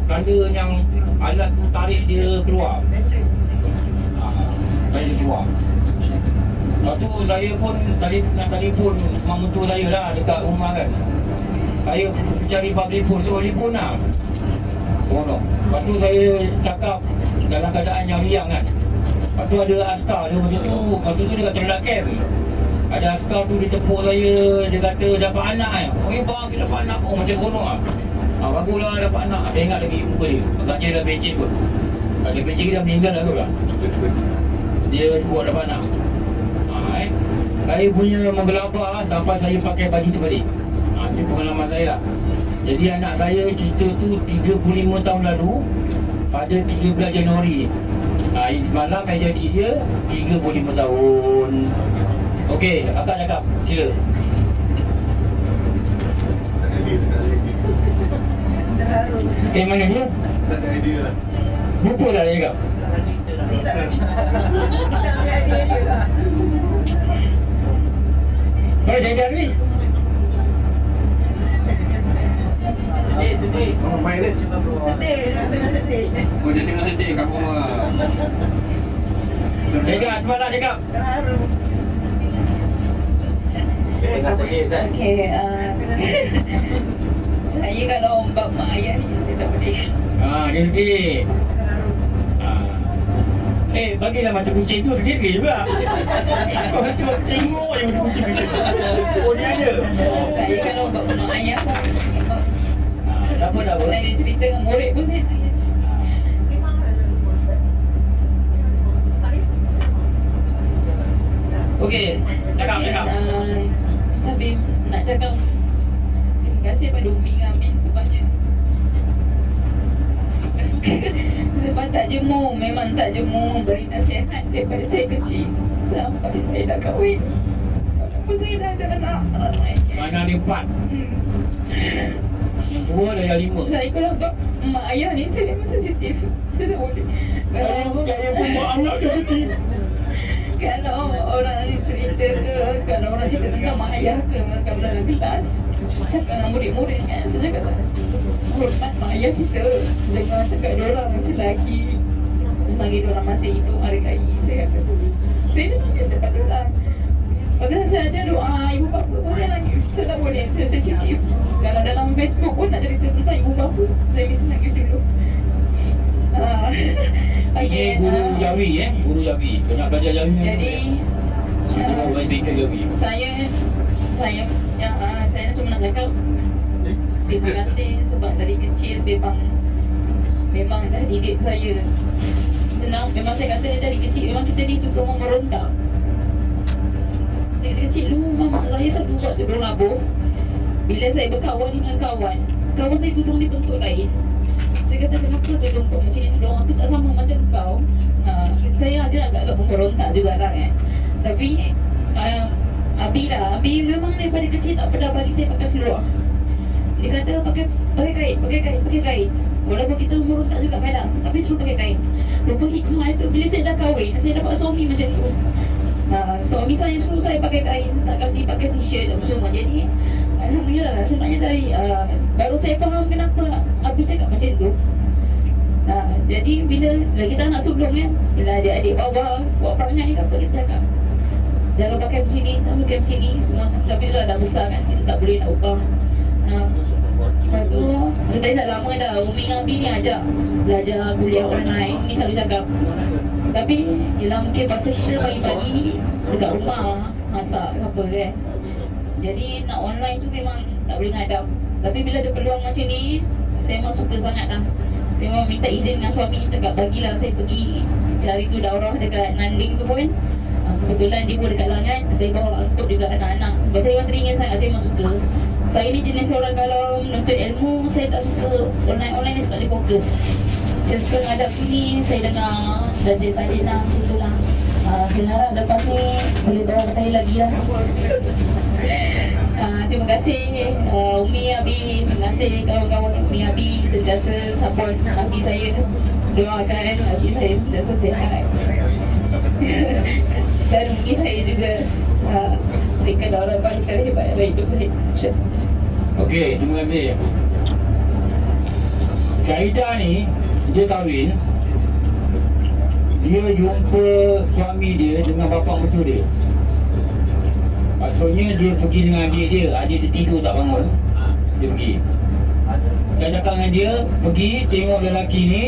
Tanda yang alat tu tarik dia keluar. Tarik dia keluar. Lepas tu saya pun nak telefon mak mentua saya lah dekat rumah kan. Saya cari public phone tu, telefon lah. Seronok. Lepas tu saya cakap dalam keadaan yang riang kan. Lepas tu ada askar dia masa tu dia kat terledak camp. Ada askar tu dia tepuk saya, dia kata dapat anak kan. Oh bang, saya dapat anak. Oh macam seronok lah. Baguslah dapat anak. Saya ingat lagi muka dia. Agaknya dah becek pun. Dia becek dia dah meninggal lah tu lah. Dia sebut dapat anak. Saya punya menggelabah sampai saya pakai baju tu balik. Itu pengalaman saya lah. Jadi anak saya cerita tu 35 tahun lalu pada 13 Januari. Semalam yang jadi dia 35 tahun. Okey, akak cakap, sila. Mana dia? Tak ada idea lah. Lupa dah dia cakap. Salah cerita lah. Kita punya idea dia lah. Mana saya dah ni? Sedih. Oh, main dia cerita tu. Sedih, nak tengah sedih. Oh, dia tengah sedih kat rumah. Cakap, cepat lah cakap. Terharu. Okey, saya kalau bab mak ayah ni saya tak boleh. Dia sedih. Bagilah macam kucing tu sedih juga. Kau cuma tengok je macam kucing tu. Oh, dia ada. Saya kalau bab mak ayah memang Tak apa. saya cerita dengan murid pun saya nangis. Okey, cakap. Tapi nak cakap terima kasih pada Umi dengan Amin sebabnya sebab tak jemu, memang tak jemu beri nasihat daripada saya kecil sampai saya dah kahwin. Walaupun saya dah ada anak ramai. Mana ada 4? 2 dah yang 5. Saya kalau bab mak ayah ni saya memang sensitif. Saya tak boleh. Saya pun buat anak dia sedih. Kalau orang cerita ke, kalau orang cerita tentang mak ayah ke, kalau dalam kelas cakap dengan murid-murid kan, saya cakap hormat mak ayah kita. Jangan cakap diorang selagi diorang masih hidup hargai. Saya kata saya nangis depan diorang. Lepas saya ajar doa ibu bapa pun saya nangis. Saya tak boleh, saya sensitif. Kalau dalam Facebook pun nak cerita tentang ibu bapa, saya mesti nangis dulu. Ini guru Jawi guru Jawi. Saya nak belajar Jawi. Jadi saya cuma nak cakap terima kasih sebab dari kecil memang dah didik saya. Senang, memang saya kata dari kecil memang kita ni suka memberontak. Saya dari kecil dulu mamak saya selalu buat tudung labuh. Bila saya berkawan dengan kawan saya tudung di bentuk lain. Saya kata kenapa tudung kau macam ni, tudung aku tak sama macam kau. Saya agak-agak memberontak juga lah kan. Tapi Abi memang daripada kecil tak pernah bagi saya pakai seluar. Dia kata pakai kain. Walaupun kita merontak juga kadang, tapi suruh pakai kain. Lupa hikmah itu bila saya dah kahwin, saya dapat suami macam tu. Suami saya suruh saya pakai kain, tak kasih pakai t-shirt dan semua. Jadi alhamdulillah lah, sebenarnya dari baru saya faham kenapa Abi cakap macam tu. Jadi bila kita anak sulung kan, bila adik-adik bawah buat perangai ke apa, kita cakap jangan pakai macam ni, tak pakai macam ni semua. Tapi dah besar kan, kita tak boleh nak ubah. Lepas tu sebenarnya dah lama dah Umi dengan Abi ni ajak belajar kuliah online. Ni selalu cakap, tapi yelah mungkin pasal kita pagi-pagi dekat rumah masak ke apa kan, jadi nak online tu memang tak boleh ngadap. Tapi bila ada peluang macam ni, saya memang suka sangat lah. Saya memang minta izin dengan suami, cakap bagilah saya pergi cari tu daurah dekat Nanling tu pun. Kebetulan dia pun dekat Langan, saya bawa angkut juga anak-anak. Sebab saya memang teringin sangat, saya memang suka. Saya ni jenis orang kalau menuntut ilmu, saya tak suka online-online ni, sebab dia fokus. Saya suka ngadap sini, saya dengar belajar saya lah, macam tu lah. Saya harap lepas ni boleh bawa saya lagi lah. Terima kasih Umi, Abi, terima kasih kawan-kawan Umi, Abi, sentiasa support Abi saya. Doakan Abi saya sentiasa sihat. Dan Umi saya juga berikan harapan terhebat dalam hidup saya. Okey, terima kasih. Syahidah ni, dia kahwin, dia jumpa suami dia dengan bapa mertua dia. Maksudnya dia pergi dengan adik dia tidur tak bangun, dia pergi. Saya cakap dengan dia, pergi tengok lelaki ni,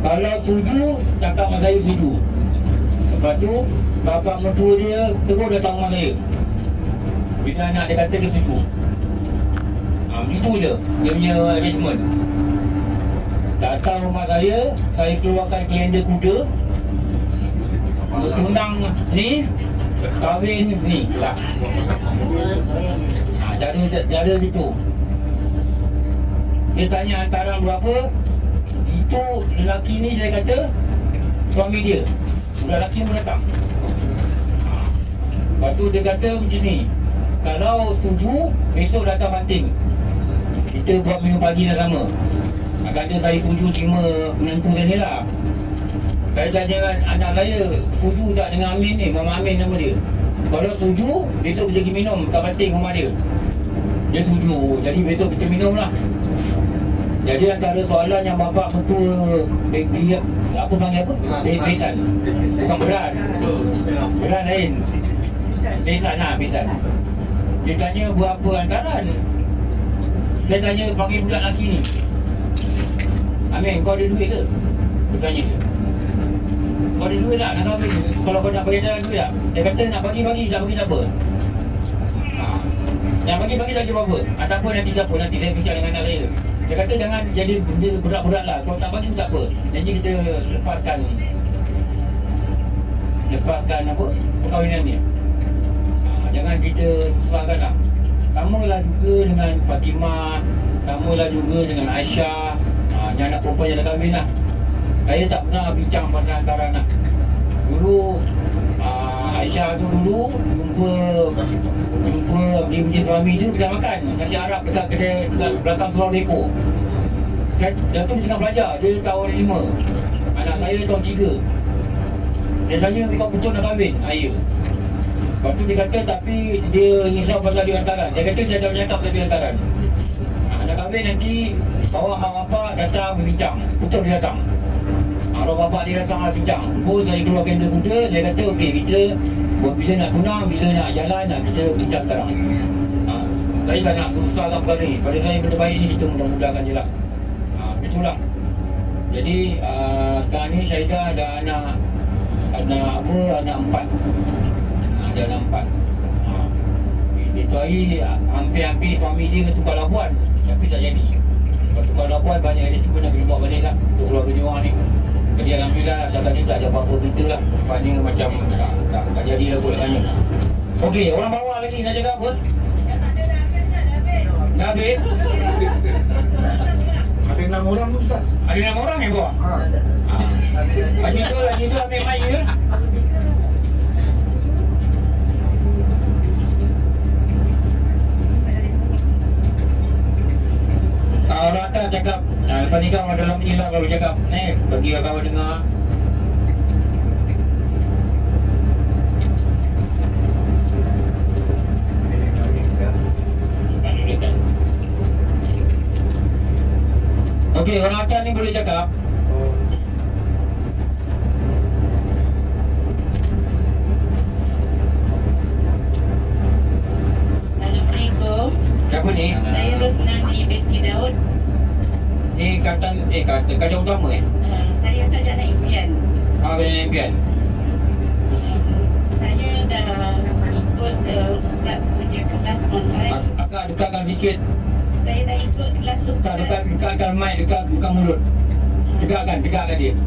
kalau setuju, cakap dengan saya setuju. Lepas tu, bapa mertua dia terus datang rumah saya. Bila anak dia kata dia setuju. Begitu je dia punya arrangement. Datang rumah saya keluarkan kalender kuda untuk tunang ni, kahwin ni lah. Cara gitu. Dia tanya hantaran berapa, itu lelaki ni saya kata suami dia. Budak lelaki pun datang. Lepas tu dia kata macam ni, kalau setuju, besok datang banting, kita buat minum pagi dah sama. Kata saya setuju terima menantu saya ni lah. Saya tanya dengan anak saya, setuju tak dengan Amin ni, Mama Amin nama dia. Kalau setuju, besok kita pergi minum kat banting rumah dia. Dia setuju, jadi besok kita minum lah. Jadi antara soalan yang bapa mertua apa panggil apa? Besan. Bukan beras. Beras lain. Besan lah, besan. Dia tanya berapa hantaran. Saya tanya panggil budak lelaki ni, Amin, kau ada duit ke? Saya tanya dia, kau ada duit tak nak kahwin? Kalau kau nak bagi jalan duit tak? Saya kata nak bagi-bagi, tak bagi tak apa. Nak bagi-bagi lagi apa? Ataupun nanti tak apa, nanti saya bincang dengan anak saya. Saya kata jangan jadi benda berat-berat lah. Kalau tak bagi pun tak apa. Nanti kita lepaskan apa? Perkahwinan ni. Jangan kita susahkan lah. Samalah juga dengan Fatimah, samalah juga dengan Aisyah. Yang anak perempuan yang dah kahwin lah. Saya tak pernah bincang pasal hantaran lah. Dulu Aisyah tu dulu jumpa dia punya suami tu kita makan nasi Arab dekat kedai dekat belakang Surau Depot. Saya tu tengah belajar, dia tahun 5, anak saya tahun 3. Dia tanya, kau betul nak kahwin? Ya. Lepas tu dia kata tapi dia risau pasal dia hantaran. Saya kata saya dah bercakap pasal dia hantaran. Nak kahwin nanti bawa mak bapak datang berbincang. Betul dia datang. Arwah bapak dia datang lah bincang. Pun saya keluar kalender kuda, saya kata okey, kita bila nak tunang, bila nak jalan, kita bincang sekarang. Saya tak nak susahkan perkara ni. Pada saya benda baik ni kita mudah-mudahkan je lah. Itulah. Jadi sekarang ni Syahidah ada anak 4. Ada anak 4. Itu hari hampir-hampir suami dia dengan tukar labuan, tapi tak jadi. Lepas tukar labuan banyak ada sebenarnya kena bawa balik lah untuk keluarga dia orang ni. Jadi alhamdulillah setakat ni tak ada apa-apa berita lah. Lepas macam tak jadi lah pun tanya. Okey, orang bawah lagi nak cakap apa? Dah habis? Ada 6 orang tu Ustaz. Ada 6 orang ni bawah? Haji tu ambil mic ke? Orang tak cakap lepas Lepas ni kan orang dalam ni lah kalau bercakap. Bagi kawan dengar. Okey, orang atas ni boleh cakap. Assalamualaikum. Siapa ni? Saya Rosnani binti Daud. Ni kajian utama Saya sarjana impian. Kajian impian. Saya dah ikut ustaz punya kelas online. Akak dekatkan sikit. Saya dah ikut kelas ustaz. Dekatkan mic, dekatkan mulut. Tegakkan dia.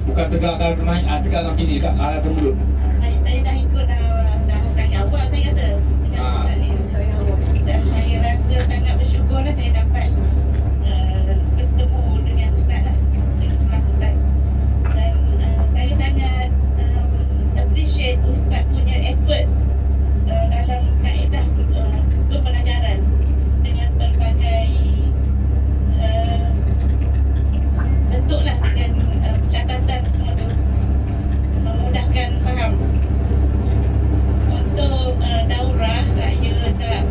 Bukan tegakkan mic, tegakkan macam ni, dekat arah ke mulut. Saya dah ikut dah dari awal saya rasa dengan ustaz ni. Dan saya rasa sangat bersyukur lah saya dapat bertemu dengan ustaz lah, dengan kelas ustaz. Dan saya sangat appreciate ustaz punya effort dalam kaedah pembelajaran dengan pelbagai bentuk lah, dengan catatan semua tu memudahkan faham. Untuk daurah saya tak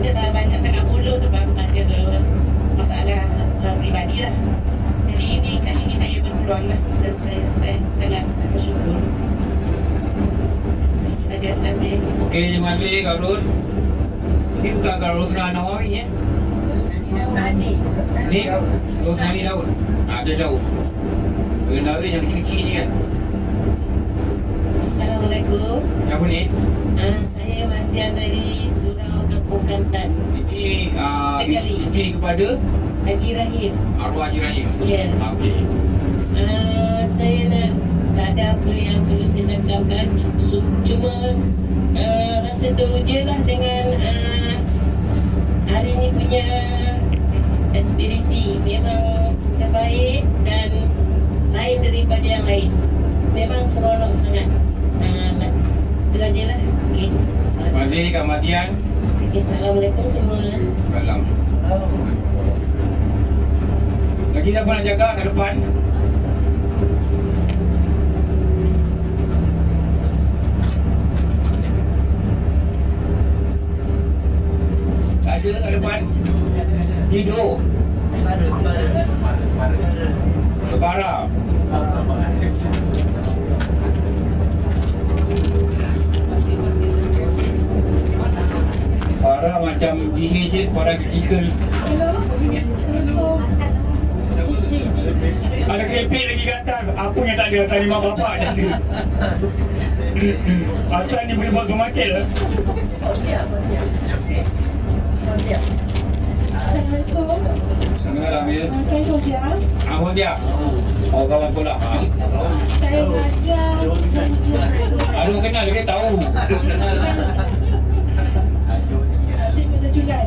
adalah banyak sangat follow sebab ada masalah peribadi lah. Jadi kali ini saya berpeluang lah dan saya sangat bersyukur. Itu saja, terima kasih. Okey, terima kasih Kak Ros. Ini bukan Kak Rosnana Nawawi Ni Rosnani Daud. Ada Daud. Nawawi yang kecil-kecil ni kan. Assalamualaikum. Siapa ni? Saya Masya dari Surau Kampung Kantan. Ini Tegari. isteri kepada Haji Rahim. arwah Haji Rahim. Ya. Okey. Saya tak ada apa yang perlu saya cakapkan. Cuma rasa teruja lah dengan hari ni punya ekspedisi. Memang terbaik dan lain daripada yang lain. Memang seronok sangat. Itu aja lah. Okay. Terima kasih Kak Matian. Assalamualaikum semua. Salam. Lagi tak apa nak cakap ke depan? Ada ke depan? Tidur. Sebara. Para macam GH para critical. Hello. Assalamualaikum. Ada kerepek lagi kat atas. Apa yang tak ada atas ni mak bapak je ada. Atas ni boleh buat supermarket lah. Assalamualaikum. Selamat ya. Saya Fozia. Apa dia? Oh, kawan sekolah. Saya belajar Ada orang kenal dia tahu. Saya Julai.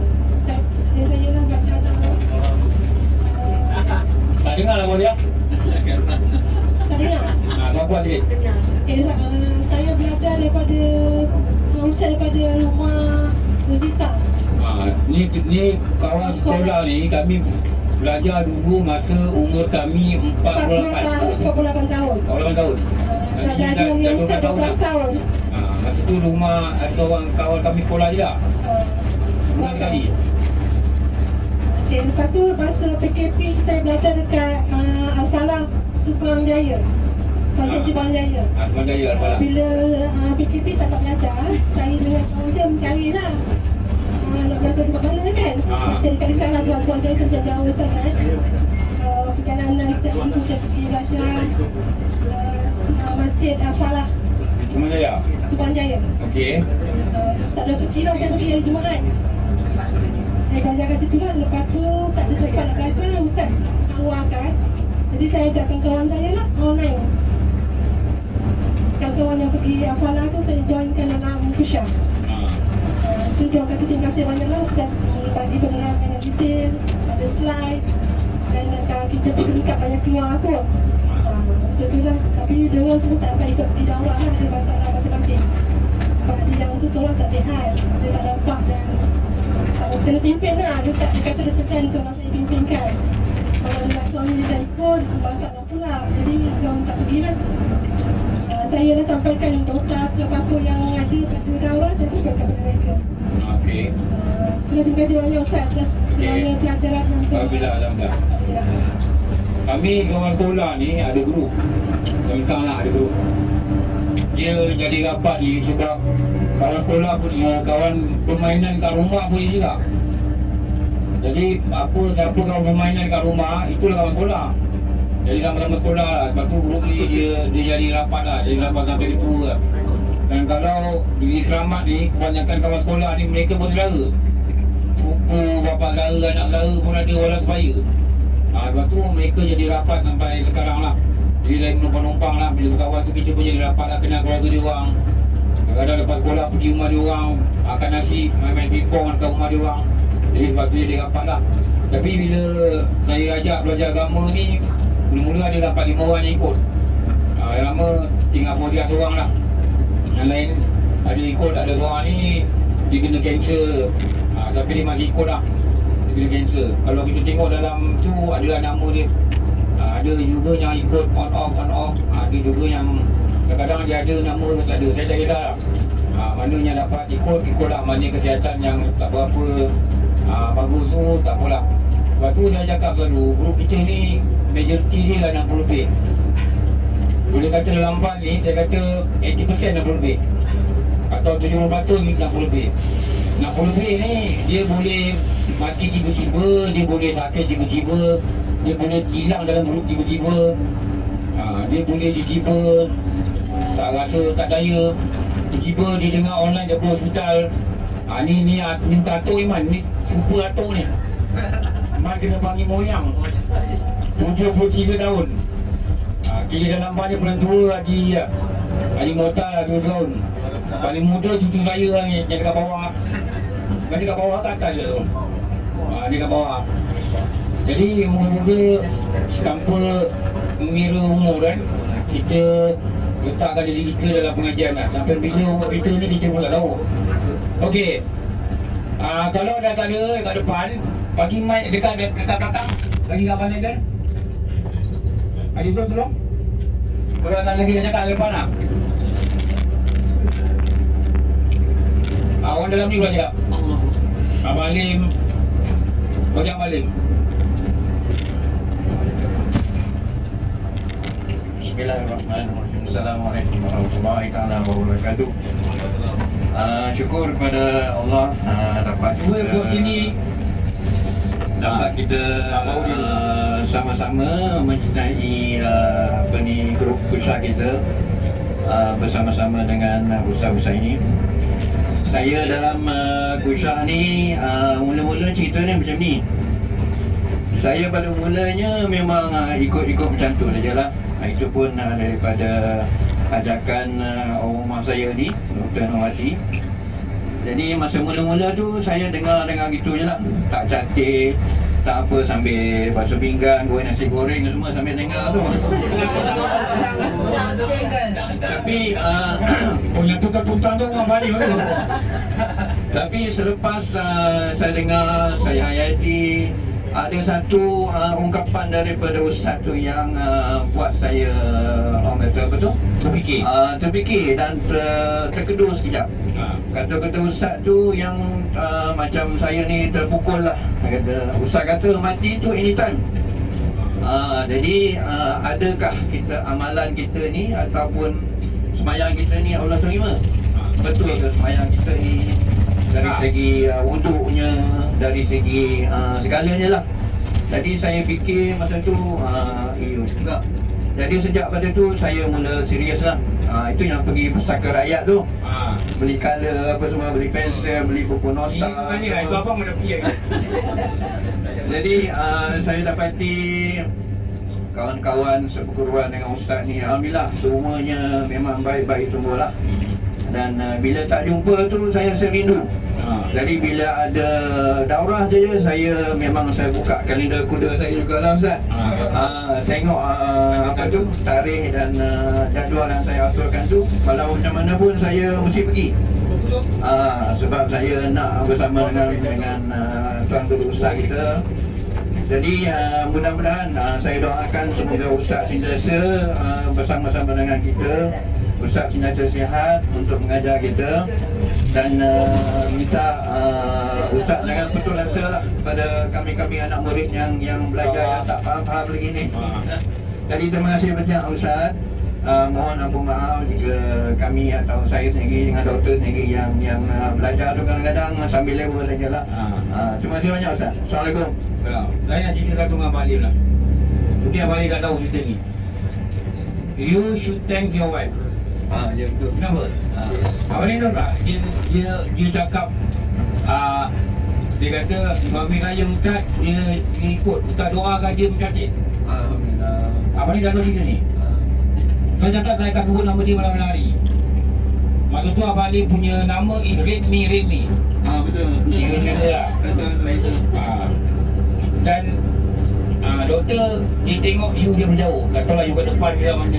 Saya lah belajar sama. Tak dengar apa dia? Tak dengar? Kuat sikit. Saya belajar daripada konsep daripada rumah Rosita. Ni kawan sekolah ni kami belajar dulu masa umur kami 48 tahun. 48 tahun. Dah belajar dengan Ustaz 12 tahun. Masa tu rumah ada seorang kawan kami sekolah je lah. Sekolah sekali. Okay, lepas tu masa PKP saya belajar dekat Al-Falah Subang Jaya. Pasir Subang Jaya. Subang Jaya Al-Falah. Bila PKP tak dapat belajar, saya dengan kawan saya mencari lah nak belajar tempat mana kan. Jadi dekat-dekat lah sebab Subang Jaya tu jauh sangat. Perjalanan itu saya pergi belajar Masjid Al-Falah Subang Jaya. Subang Jaya. Okey. Ustaz Rasuki lah saya pergi hari Jumaat. Saya belajar kat situ lah. Lepas tu tak ada tempat nak belajar, Ustaz tawarkan. Jadi saya ajakkan kawan saya lah online. Kawan-kawan yang pergi Al-Falah tu saya joinkan dalam Mukusyah. Itu dia kata terima kasih banyak lah Ustaz bagi penerangan yang detail, ada slide dan kita berdekat banyak keluar kot. Masa tu lah. Tapi diorang semua tak dapat ikut pergi daurah lah, ada masalah masing-masing. Sebab dia yang tu seorang tak sihat, dia tak nampak dan tak kena pimpin lah. Dia kata dia segan seorang saya pimpinkan. Kalau dia suami dia telefon, masalah pula. Jadi dia orang tak pergi lah. Saya dah sampaikan nota ke apa-apa yang ada pada daurah, saya sampaikan kepada mereka. Okey. Terima kasih banyak Ustaz atas segala pelajaran yang Alhamdulillah. Kami kawan sekolah ni ada grup. Tentang lah ada grup. Dia jadi rapat ni sebab kawan sekolah punya kawan permainan kat rumah punya juga. Jadi siapa kawan permainan kat rumah, itulah kawan sekolah. Jadi sama-sama sekolah lah. Lepas tu grup ni dia jadi rapat lah. Jadi rapat sampai ketua lah. Dan kalau di keramat ni, kebanyakan kawan sekolah ni mereka bersaudara. Sepupu, bapa saudara, anak saudara pun ada walau sebaya. Lepas tu mereka jadi rapat sampai sekarang lah. Jadi saya menumpang-numpang lah. Bila berkawan tu kita pun jadi rapat lah, kenal keluarga dia orang. Kadang-kadang lepas sekolah pergi rumah dia orang, makan nasi, main-main pingpong dekat rumah dia orang. Jadi sebab tu jadi rapat lah. Tapi bila saya ajak belajar agama ni, mula-mula ada dapat 5 orang yang ikut. Yang lama tinggal 4 orang lah. Yang lain ada ikut, ada seorang ni dia kena kanser. Tapi dia masih ikut lah. Dia kena kanser. Kalau kita tengok dalam tu adalah nama dia. Ada juga yang ikut on off. Ada juga yang kadang-kadang dia ada nama tak ada. Saya tak kira lah. Mana yang dapat ikut lah. Mana kesihatan yang tak berapa bagus tu tak apalah. Lepas tu saya cakap selalu, grup kita ni majoriti dia lah 60 lebih. Boleh kata dalam PAN ni, saya kata 80% 60 lebih. Atau 70% 60 lebih. 60 lebih ni, dia boleh mati tiba-tiba, dia boleh sakit tiba-tiba, dia boleh hilang dalam grup tiba-tiba. Dia boleh tiba-tiba tak rasa tak daya, tiba-tiba dia dengar online dia pergi hospital. Ni atuk Iman, ni super atuk ni. Iman kena panggil moyang 73 tahun. Kira dalam PAN ni paling tua Haji Mohtar 2 tahun. Paling muda cucu saya lah ni, yang dekat bawah. Kan dekat bawah kat atas je tu. Dia kat bawah. Jadi moga-moga tanpa mengira umur kan, kita letakkan diri kita dalam pengajian lah. Sampai bila umur kita ni kita pun tak tahu. Okey. Kalau dah tak ada kat depan, bagi mic dekat belakang. Bagi kat Abang Haidar. Haji Zul tolong. Kalau tak lagi nak cakap ke depan lah. Orang dalam ni boleh cakap. Abang Alim. Bagi Abang Alim. Bismillahirrahmanirrahim. Assalamualaikum warahmatullahi wabarakatuh. Syukur kepada Allah dapat kita sama-sama mencintai grup Kusha kita bersama-sama dengan Ustaz ini. Saya dalam Kusha ni mula-mula cerita ni macam ni. Saya pada mulanya memang ikut-ikut macam tu sajalah. Itu pun daripada ajakan rumah saya ni, Dr. Nawati. Jadi masa mula-mula tu saya dengar gitu je lah. Tak cantik, tak apa, sambil basuh pinggan, goreng nasi goreng semua sambil dengar tu. Tapi yang putar-putar tu orang balik tu. Tapi selepas saya dengar, saya hayati, ada satu ungkapan daripada ustaz tu yang buat saya orang kata apa tu? Terfikir dan terkedur sekejap. Kata-kata ustaz tu yang macam saya ni terpukul lah. Ustaz kata mati tu anytime. Jadi adakah kita amalan kita ni ataupun sembahyang kita ni Allah terima? Betul ke sembahyang kita ni dari segi wuduknya, dari segi segalanya lah. Jadi saya fikir masa tu iya juga. Jadi sejak pada tu saya mula serius lah. Itu yang pergi pustaka rakyat tu, beli color apa semua, beli pensel, beli buku nota. Itu apa mana pergi? Jadi saya dapati kawan-kawan seperguruan dengan ustaz ni, alhamdulillah semuanya memang baik-baik semualah. Dan bila tak jumpa tu saya rasa rindu. Jadi bila ada daurah je saya memang saya buka kalender kuda saya jugalah Ustaz. Tengok apa tu tarikh dan jadual yang saya aturkan tu. Kalau macam mana pun saya mesti pergi. Sebab saya nak bersama dengan Tuan Guru Ustaz kita Jadi mudah-mudahan saya doakan semoga Ustaz sentiasa bersama-sama dengan kita. Ustaz sentiasa sihat untuk mengajar kita. Dan minta Ustaz jangan putus asa lah pada kami-kami anak murid yang belajar yang tak faham-faham lagi ni. Jadi terima kasih banyak Ustaz. Mohon ampun maaf jika kami atau saya sendiri dengan doktor sendiri yang belajar tu kadang-kadang sambil lewa sajalah. Terima kasih banyak Ustaz. Assalamualaikum. Saya nak cerita satu dengan Abang Alim lah. Mungkin Abang Alim tak tahu cerita ni. You should thank your wife. Ya betul. Kenapa? Abang Alim tahu tak? Dia cakap dia kata mami saya Ustaz, dia ikut Ustaz doakan dia bercantik. Alhamdulillah. Abang Alim dah tahu cerita ni. Saya cakap saya akan sebut nama dia malam hari. Masa tu Abang Alim punya nama is Redmi. Betul. Dia lah. Dan doktor dia tengok you dia berjauh. Katalah you kat depan dia mana.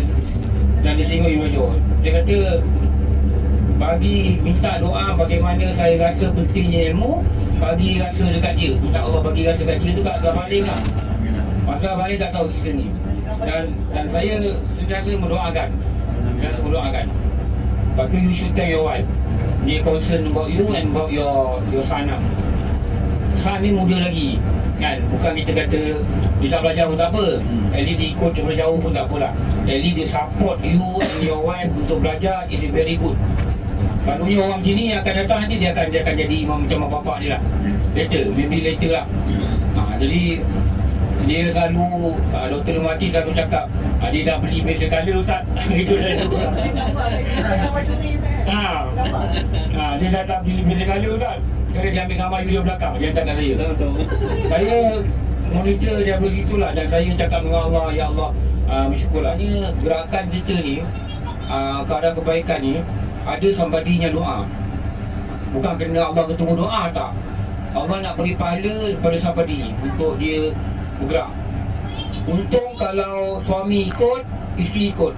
Dan dia tengok you berjauh. Dia kata minta doa bagaimana saya rasa pentingnya ilmu, bagi rasa dekat dia. Minta Allah bagi rasa dekat dia tu kat Abang Alim lah. Pasal Abang Alim tak tahu cerita ni. Dan saya sentiasa mendoakan. Lepas tu you should tell your wife. Dia concern about you and about your son lah. Son ni muda lagi kan, bukan kita kata dia tak belajar pun tak apa. At least dia ikut daripada jauh pun tak apalah. At least dia support you and your wife untuk belajar is very good. Selalunya orang macam ni akan datang nanti dia akan jadi imam macam bapak dia lah. Maybe later lah. Jadi dia selalu Dr. Lumati selalu cakap dia dah beli basic color Ustaz. Itu dia. Dia dah tak beli basic color Ustaz. Sekarang dia ambil gambar video belakang, dia hantar kat saya. Saya monitor dia begitulah dan saya cakap dengan Allah, ya Allah, bersyukurlah. Gerakan kita ni, keadaan kebaikan ni ada somebody-nya doa. Bukan kena Allah ketemu doa tak. Allah nak beri pahala kepada somebody untuk dia bergerak. Untung kalau suami ikut, isteri ikut.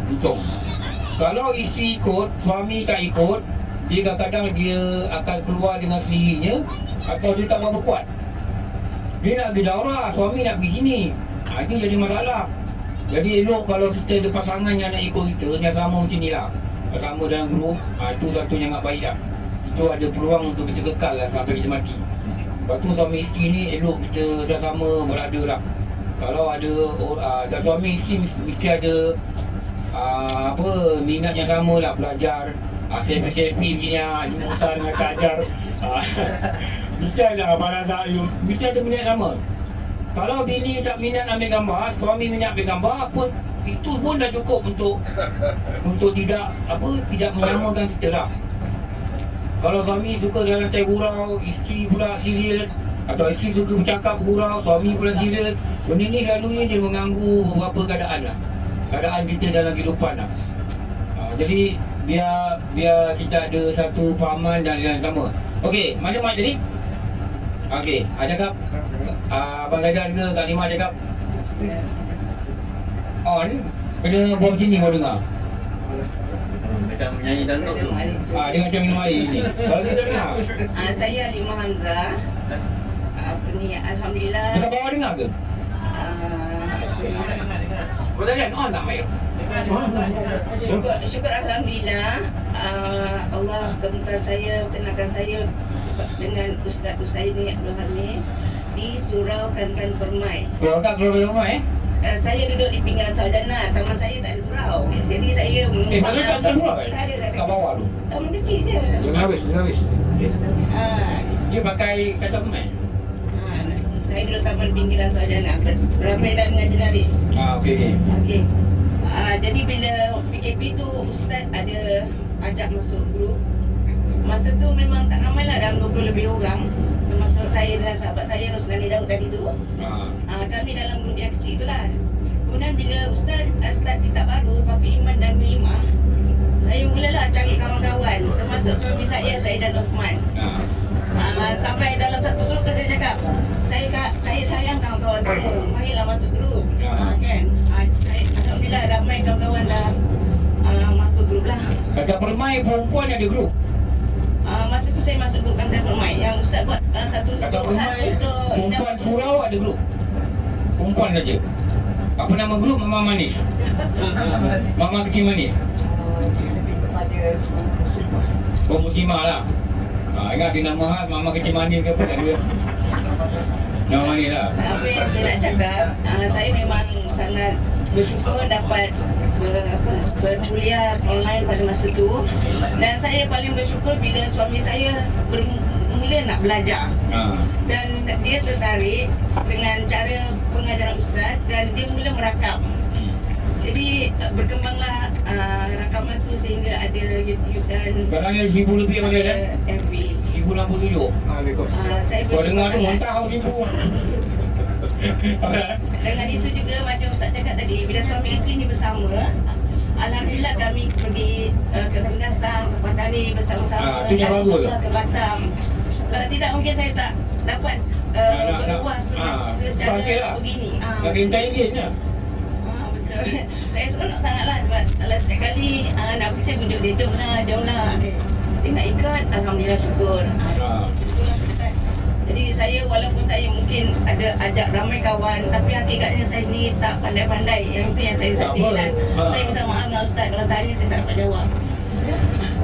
Untung. Kalau isteri ikut, suami tak ikut, dia kadang-kadang dia akan keluar dengan sendirinya atau dia tak berapa kuat. Dia nak pergi daurah, suami nak pergi sini. Itu jadi masalah. Jadi elok kalau kita ada pasangan yang nak ikut kita, yang sama macam ni lah. Sama dalam grup, itu satu yang tak baik lah. Itu ada peluang untuk kita kekal lah sampai kita mati. Lepas tu suami isteri ni elok kita sama-sama berada lah. Kalau ada suami isteri mesti ada minat yang sama lah, belajar. Selfie begini Jimutan dengan Kak Ajar. Mesti ada barazak you. Mesti ada minat sama. Kalau bini tak minat ambil gambar, suami minat ambil gambar pun, itu pun dah cukup untuk tidak menyamakan kita lah. Kalau suami suka jalan teh gurau, isteri pula serius, atau isteri suka bercakap gurau, suami pula serius, benda ni selalunya dia mengganggu beberapa keadaan lah. Keadaan kita dalam kehidupan lah. Jadi biar kita ada satu pahaman dan yang sama. Okey, mana mic tadi? Okey, cakap Abang Zaidan ke Kak Lima cakap on. Kena buat macam ni kau dengar. Macam menyanyi santut tu. Dia macam minum air ni. Kalau dia tak dengar. Saya Lima Hamzah. Alhamdulillah. Dekat bawah dengar ke? Kau tak on tak mic? Syukur Alhamdulillah. Allah temukan saya, kenalkan saya dengan Ustaz Usaini Abdul Hamid di Surau Kankan Permai. Kau kat Surau Permai Saya duduk di pinggiran Sarjana. Taman saya tak ada surau. Jadi saya mana tak ada surau kan? Tak ada. Kat bawah tu. Taman kecil je. Jurnalis. Dia pakai kata Permai. Saya duduk taman pinggiran Sarjana. Berbeda dengan jurnalis. Okey. Jadi bila PKP tu Ustaz ada ajak masuk grup. Masa tu memang tak ramai lah, dalam 20 lebih orang. Termasuk saya dengan sahabat saya Rosnani Daud tadi tu. Kami dalam grup yang kecil tu lah. Kemudian bila Ustaz start kitab baru Fakir Iman dan Muhimah, saya mulalah cari kawan-kawan, termasuk suami saya Zaidan Osman. Sampai dalam satu grup saya cakap, saya sayang kawan-kawan semua, marilah masuk grup. Kan? Alhamdulillah ramai kawan-kawan dah masuk grup lah. Kata Permai perempuan ada grup. Masa tu saya masuk grup Kantar Permai yang Ustaz buat satu Kata grup khas Permai, untuk perempuan surau ada grup. Perempuan saja. Apa nama grup? Mama Manis. Mama Kecil Manis. Lebih kepada muslimah. Oh, muslimah lah. Ingat dia nama khas Mama Kecil Manis ke apa tak dia? Nama Manis lah. Apa yang saya nak cakap, saya memang sangat bersyukur dapat berkuliah online pada masa tu. Dan saya paling bersyukur bila suami saya bermula nak belajar. Dan dia tertarik dengan cara pengajaran ustaz dan dia mula merakam. Jadi berkembanglah rakaman tu sehingga ada YouTube dan Sekarang ada 1,000 lebih apa dia? FB. 1,067. Saya Kau dengar tu bersyukur muntah 1,000. dengan itu juga macam Ustaz cakap tadi, bila suami isteri ni bersama, alhamdulillah kami pergi ke Kundasang, ke Patani bersama-sama, tu yang dan bagus. juga ke Batam. Kalau tidak mungkin saya tak dapat berluas secara sakit lah. begini. Nak kena intelligent lah. Betul. Saya seronok sangatlah sebab kalau setiap kali nak pergi saya pujuk dia, jomlah. Dia nak ikut, alhamdulillah syukur. Itulah Ustaz. Jadi saya walaupun saya mungkin ada ajak ramai kawan, tapi hakikatnya saya sendiri tak pandai-pandai. Yang itu yang saya sedih dan saya minta maaf dengan Ustaz kalau tanya saya tak dapat jawab.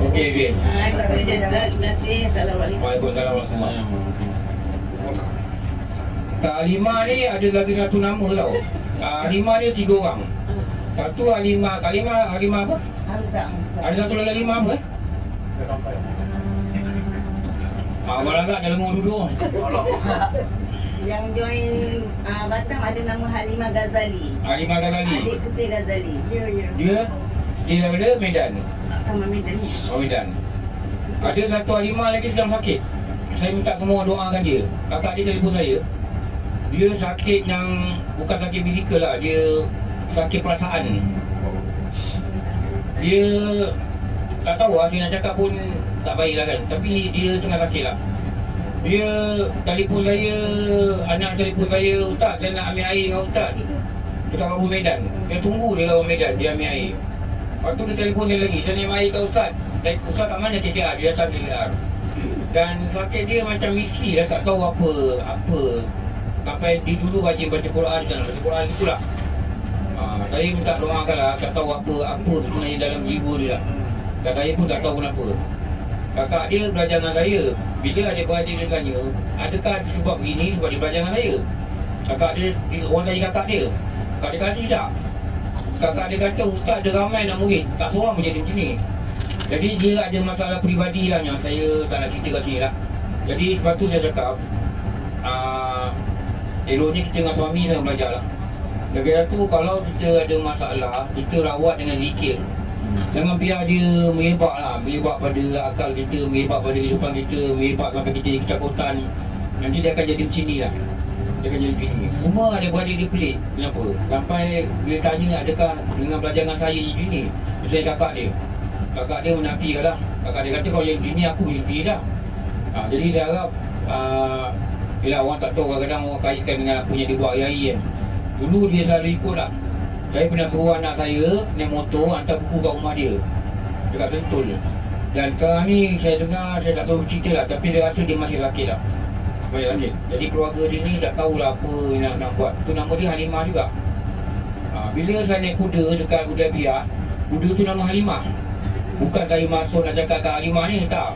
Okey. Itu je. Terima kasih. Assalamualaikum. Waalaikumsalam warahmatullahi wabarakatuh. Kak Halimah ni ada lagi satu nama tau. Halimah dia 3 orang. Satu Halimah, Kak Halimah apa? Ada satu lagi Halimah apa? Malah tak ada lengur duduk. Yang join Batam ada nama Halimah Ghazali. Halimah Ghazali. Adik Putih Ghazali. Ya. Dia daripada Medan. Kamu Medan ni. Medan. Ada satu Halimah lagi sedang sakit. Saya minta semua doakan dia. Kakak dia telefon saya. Dia sakit yang bukan sakit fizikal lah, dia sakit perasaan. Dia tak tahu lah, saya nak cakap pun tak baik lah kan. Tapi dia tengah sakit lah. Dia telefon saya, anak telefon saya, Ustaz saya nak ambil air dengan Ustaz dekat Kampung Medan. Saya tunggu dia kat Medan, dia ambil air. Lepas tu dia telefon saya lagi, saya nak ambil air kat Ustaz. Ustaz kat mana KKR? Dia datang KKR. Dan sakit dia macam misteri lah, tak tahu apa. Sampai dia dulu rajin baca Quran, dia tak nak baca Quran itulah. Saya minta doakan lah, tak tahu apa sebenarnya dalam jiwa dia lah. Dan saya pun tak tahu kenapa. Kakak dia belajar dengan saya. Bila adik-beradik dia tanya, adakah sebab begini, sebab dia belajar dengan saya? Kakak dia, orang tanya kakak dia. Kakak dia kata tak. Kakak dia kata, Ustaz ada ramai nak murid, tak seorang pun jadi macam ni. Jadi dia ada masalah peribadi lah yang saya tak nak cerita kat sini lah. Jadi sebab tu saya cakap, eloknya kita dengan suami saya belajar lah. Lagi satu, kalau kita ada masalah, kita rawat dengan zikir. Jangan biar dia merebak lah, merebak pada akal kita, merebak pada kehidupan kita, merebak sampai kita jadi ketakutan. Nanti dia akan jadi macam ni lah. Dia akan jadi macam ni. Semua adik-beradik dia pelik. Kenapa? Sampai dia tanya adakah dengan belajar dengan saya ni gini. Misalnya kakak dia. Kakak dia menafikan lah. Kakak dia kata kalau yang macam ni aku boleh pergi dah. Jadi saya harap yelah, orang tak tahu, kadang-kadang orang kaitkan dengan apa yang dia buat hari-hari kan. Dulu dia selalu ikut lah. Saya pernah suruh anak saya naik motor hantar buku kat rumah dia dekat Sentul. Dan sekarang ni saya dengar, saya tak tahu cerita lah, tapi dia rasa dia masih sakit lah. Masih sakit. Jadi keluarga dia ni tak tahulah apa yang nak buat. Tu nama dia Halimah juga. Bila saya naik kuda dekat Hudaybiyah, kuda tu nama Halimah. Bukan saya masuk nak cakap kat Halimah ni, tak.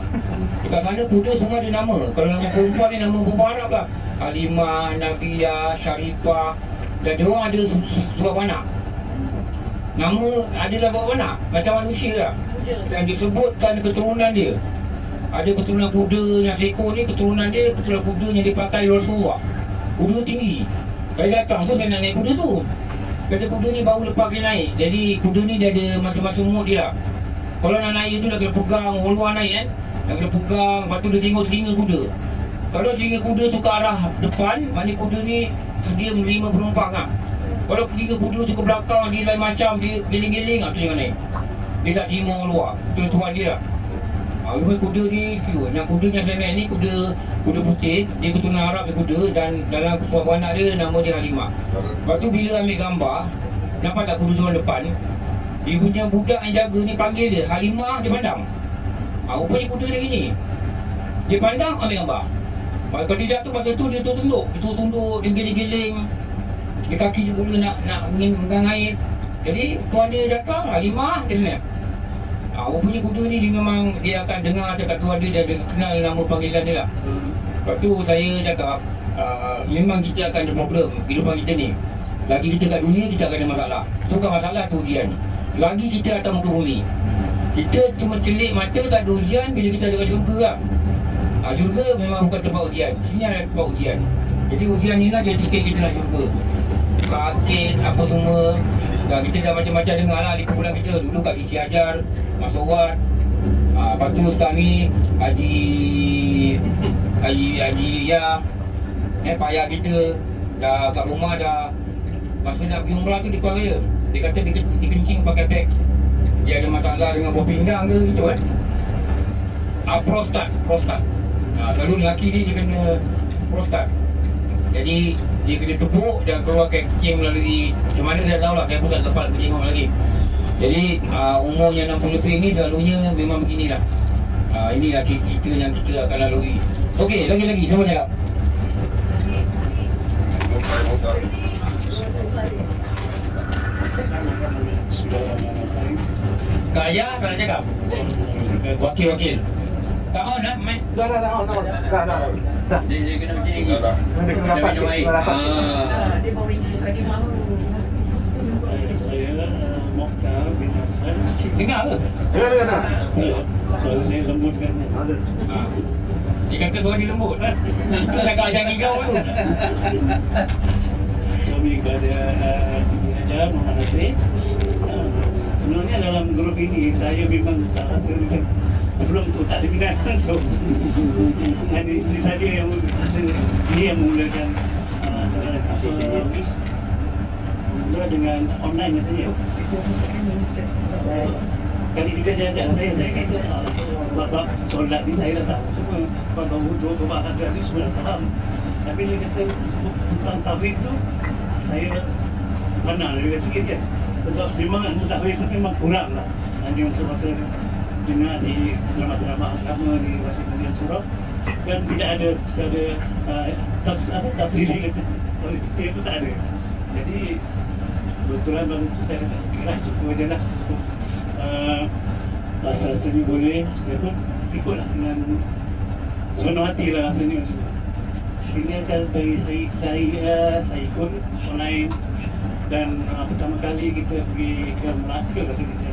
Dekat sana kuda semua ada nama. Kalau nama perempuan ni nama perempuan Arab lah. Halimah, Nabiyah, Syarifah. Dan dia orang ada sebab anak. Nama adalah sebab anak, macam manusia lah. Dan disebutkan keturunan dia. Ada keturunan kuda yang seekor ni, keturunan kuda yang dipakai Rasulullah. Kuda tinggi. Saya datang tu, saya nak naik kuda tu. Kata kuda ni baru lepas kena naik. Jadi kuda ni dia ada masa-masa mood dia lah. Kalau nak naik tu nak kena pegang, luar naik kan. Nak kena pegang, lepas tu dia tengok telinga kuda. Kalau telinga kuda tu ke arah depan, maknanya kuda ni sedia menerima penumpang lah. Kalau telinga kuda tu ke belakang, dia lain macam, dia geling-geling lah, tu jangan naik. Dia tak terima orang luar, tuan-tuan dia lah. Kuda ni, yang kuda yang saya naik ni kuda putih, dia keturunan Arab ni kuda, dan dalam ketua anak dia nama dia Halimah. Lepas tu bila ambil gambar, nampak tak kuda tu depan, dia punya budak yang jaga ni panggil dia Halimah, dia pandang. Rupanya kuda dia gini. Dia pandang, ambil gambar. Kalau tidak tu masa tu dia tunduk, dia giling-giling. Dia kaki dia mula nak ingin megang air. Jadi tuan dia datang, Halimah, dia snap. Rupanya kuda ni dia memang dia akan dengar cakap tuan dia kenal nama panggilan dia lah. Lepas tu saya cakap, memang kita akan ada problem kehidupan kita ni. Lagi kita kat dunia, kita akan ada masalah. Tu bukan masalah, tu ujian. Selagi kita atas muka bumi, kita cuma celik mata tak ada ujian bila kita ada kat syurga lah. Syurga memang bukan tempat ujian. Sini adalah tempat ujian. Jadi ujian ni lah dia tiket kita nak syurga. Sakit, apa semua. Dan kita dah macam-macam dengar lah di kumpulan kita. Dulu kat Siti Hajar, Mas Owad. Lepas tu sekarang ni Haji Ya, Pak Ayah kita dah kat rumah dah. Masa nak pergi umrah tu dia keluar raya. Dia kata dikencing pakai beg. Dia ada masalah dengan buah pinggang ke gitu kan. Prostat. Selalu lelaki ni dia kena prostat. Jadi dia kena tepuk dan keluar kencing melalui macam mana saya tahu lah, saya pun tak dapat tengok lagi. Jadi umurnya 60 lebih ni selalunya memang beginilah. Inilah cerita yang kita akan lalui. Okey, lagi siapa cakap? Kak Ayah tak nak cakap? Wakil. Tak on lah, Mat? Dah. Dia kena macam ni. Dia kena minum air. Dia bawa bukan dia mahu. Saya Mokhtar bin Hassan. Dengar ke? Kalau saya lembutkan. Dia kata suara dia lembut. Kita nak ajang kau tu. Suami kepada Siti Hajar Muhammad Nasir. Sebenarnya dalam grup ini saya memang tak rasa macam sebelum tu tak ada minat langsung. Hanya isteri saja yang rasa dia yang memulakan acara mula dengan online rasanya. Kali juga dia ajak saya kata bab solat ni saya dah tahu semua, bab wudu, bab hadas ni semua dah faham. Tapi dia kata tentang tauhid tu saya mana dia sikit je. Sebab memang ilmu tauhid tu memang kurang lah. Hanya masa-masa dengar di ceramah-ceramah agama di masjid-masjid surau dan tidak ada tafsir itu tak ada. Jadi kebetulan waktu itu saya kata okeylah cukup je lah. Rasa-rasanya boleh, dia pun ikutlah dengan sepenuh hati lah rasanya. Ini akan dari saya ikut online dan pertama kali kita pergi ke Melaka rasanya saya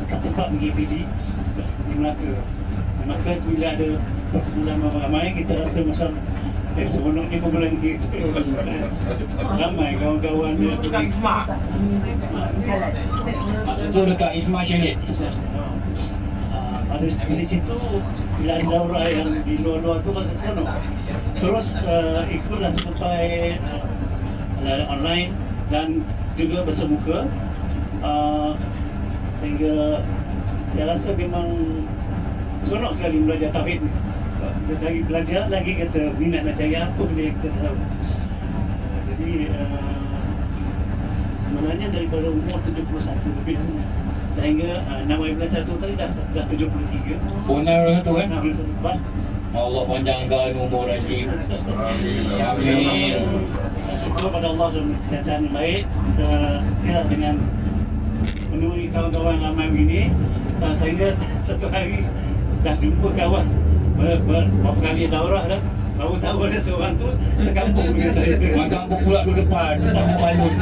tak sempat pergi PD di Melaka. Maka bila ada perkumpulan ramai kita rasa macam seronoknya kumpulan kita. Ramai kawan-kawan dia Dekat Isma. Maksud tu dekat Isma Syed. Dari situ bila ada daurah yang di luar-luar tu rasa seronok. Terus ikutlah sampai online dan juga bersemuka sehingga saya rasa memang seronok sekali belajar tauhid ni. Lagi belajar lagi kata minat nak cari apa benda yang kita tahu. Jadi sebenarnya daripada umur 71 lebih sehingga nama bulan 1 tadi dah 73. Oh, 61 kan? 61. Allah panjangkan umur Haji. Amin. Syukur pada Allah dan kesihatan yang baik. Ya, dengan menemui kawan-kawan ramai begini, sehingga satu hari dah jumpa kawan berapa kali daurah dah. Baru tahu ada seorang tu sekampung dengan saya. Mak kampung pula duduk depan, kampung Balun.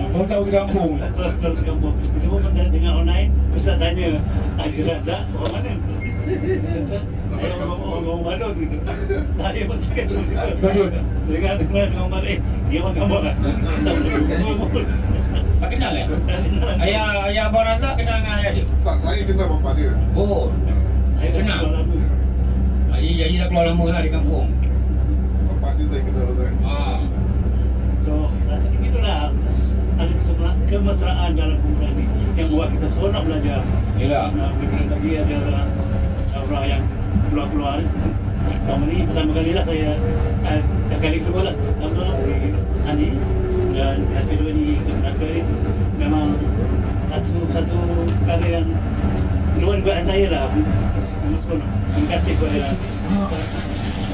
Kau tahu sekampung. Tahu sekampung. Itu pun dengan online, Ustaz tanya, Haji Razak orang mana? Kata, saya orang Balun gitu. Saya pun terkejut juga. Terkejut? Dengar orang Balun, dia orang gambar kan? Tak boleh jumpa pun. Tak kenal ya? Ayah Abang Razak kenal dengan ayah dia? Tak, saya kenal bapak dia. Oh, Saya dah Kenal? kenal lama. Haji dah keluar lama lah di kampung. Bapak dia saya kenal Ustaz. So, rasanya itulah ada kemesraan dalam kumpulan ini yang buat kita seronok belajar. Yelah. Bila lagi ada daurah yang keluar-keluar. Pertama kali lah saya, kali kedua lah pertama di Hani dan yang kedua ni ke Melaka ni memang satu perkara yang luar dugaan saya lah. Terima kasih kepada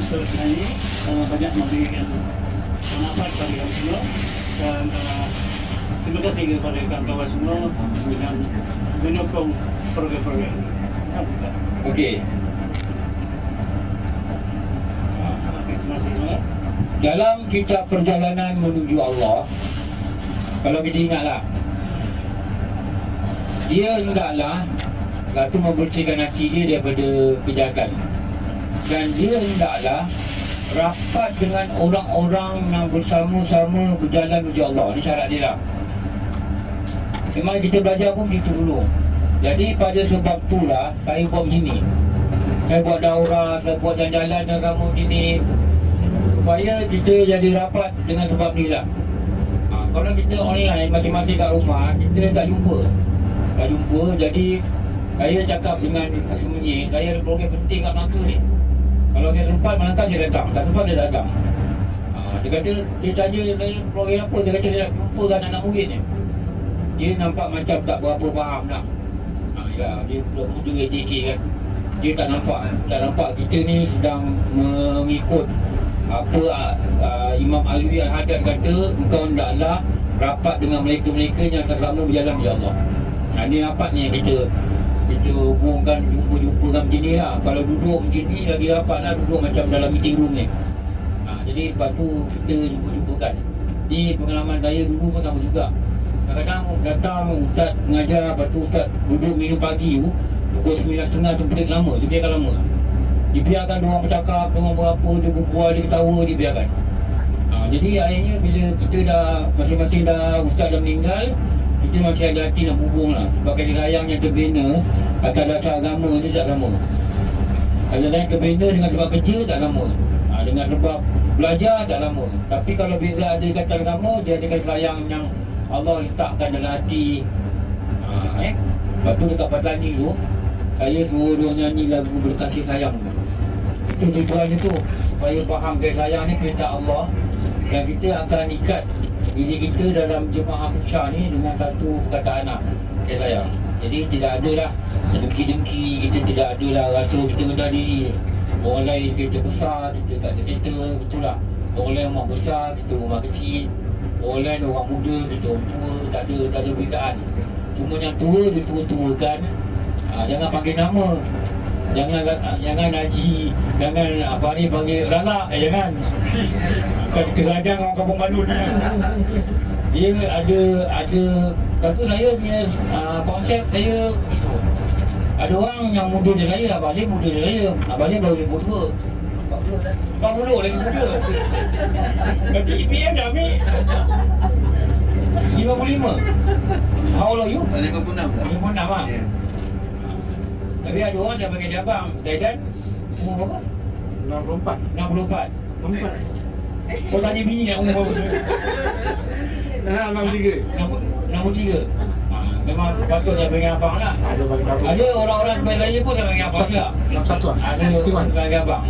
Ustaz Nani banyak memberikan manfaat bagi kami semua dan terima kasih kepada kawan-kawan semua yang mendukung program-program ini. Okey. Terima kasih semua. Dalam kita perjalanan menuju Allah, kalau kita ingatlah, dia hendaklah satu membersihkan hati dia daripada kejahatan, dan dia hendaklah rapat dengan orang-orang yang bersama-sama berjalan menuju Allah. Ini syarat dia lah. Memang kita belajar pun begitu dulu. Jadi pada sebab itulah saya buat begini. Saya buat daurah, saya buat jalan-jalan yang sama macam ni, supaya kita jadi rapat dengan sebab ni lah. Kalau kita online masing-masing kat rumah, kita tak jumpa. Jadi saya cakap dengan sembunyi, saya ada program penting kat Melaka ni. Kalau saya sempat Melaka, saya datang. Tak sempat, saya datang. Dia kata, dia tanya saya program apa, dia kata dia nak jumpa kan anak murid ni. Dia nampak macam tak berapa faham dah. Ya, dia budak muda AJK kan. Dia tak nampak kita ni sedang mengikut apa Imam Alwi Al-Haddad kata, engkau hendaklah rapat dengan mereka-mereka yang sama berjalan di Allah. Ini rapat ni yang kita hubungkan, jumpa macam ni lah. Kalau duduk macam ni lagi rapat lah, duduk macam dalam meeting room ni. Jadi lepas tu kita jumpa-jumpakan. Ni pengalaman saya dulu pun sama juga. Kadang-kadang datang Ustaz mengajar, lepas tu Ustaz duduk minum pagi tu, pukul 9.30 tu break lama, dia biarkan lama. Dibiarkan diorang bercakap, diorang berapa, dia berbual, dia ketawa, dia biarkan. Jadi akhirnya bila kita dah, masing-masing dah, Ustaz dah meninggal, kita masih ada hati nak hubung lah. Sebagai layang yang terbina atas dasar agama ni tak sama. Kalau lain terbina dengan sebab kerja tak sama, dengan sebab belajar tak sama. Tapi kalau bila ada ikatan agama, dia ada kasih sayang yang Allah letakkan dalam hati. Lepas tu dekat Patani tu, saya suruh dia nyanyi lagu berkasih sayang tu. Itu tujuan dia tu, supaya faham kasih sayang ni perintah Allah, dan kita akan ikat diri kita dalam jemaah Khusyah ni dengan satu perkataan lah, kasih sayang. Jadi tidak ada lah dengki-dengki, kita tidak ada lah rasa kita rendah diri. Orang lain kereta besar, kita tak ada kereta, betul lah. Orang lain rumah besar, kita rumah kecil. Orang lain orang muda, kita orang tua, tak ada perbezaan. Cuma yang tua, dia tua-tuakan. Jangan panggil nama. Jangan Haji, jangan apa ni panggil Razak, jangan. Kerajaan orang Kampung Balut ni. Dia ada kata saya punya konsep saya itu. Ada orang yang muda dia saya, Abang Ali muda dia saya. Abang Ali baru 52. 40 lagi muda. Kata EPM dah ambil 55. How old are you? 56 lah. 56 lah. Tapi ada orang saya panggil dia abang. Zaidan umur berapa? 64. Kau tanya bini nak umur berapa? 63. Memang patut saya panggil abang lah. Ada orang-orang sebagai saya pun saya panggil abang juga. Ada orang sebagai abang.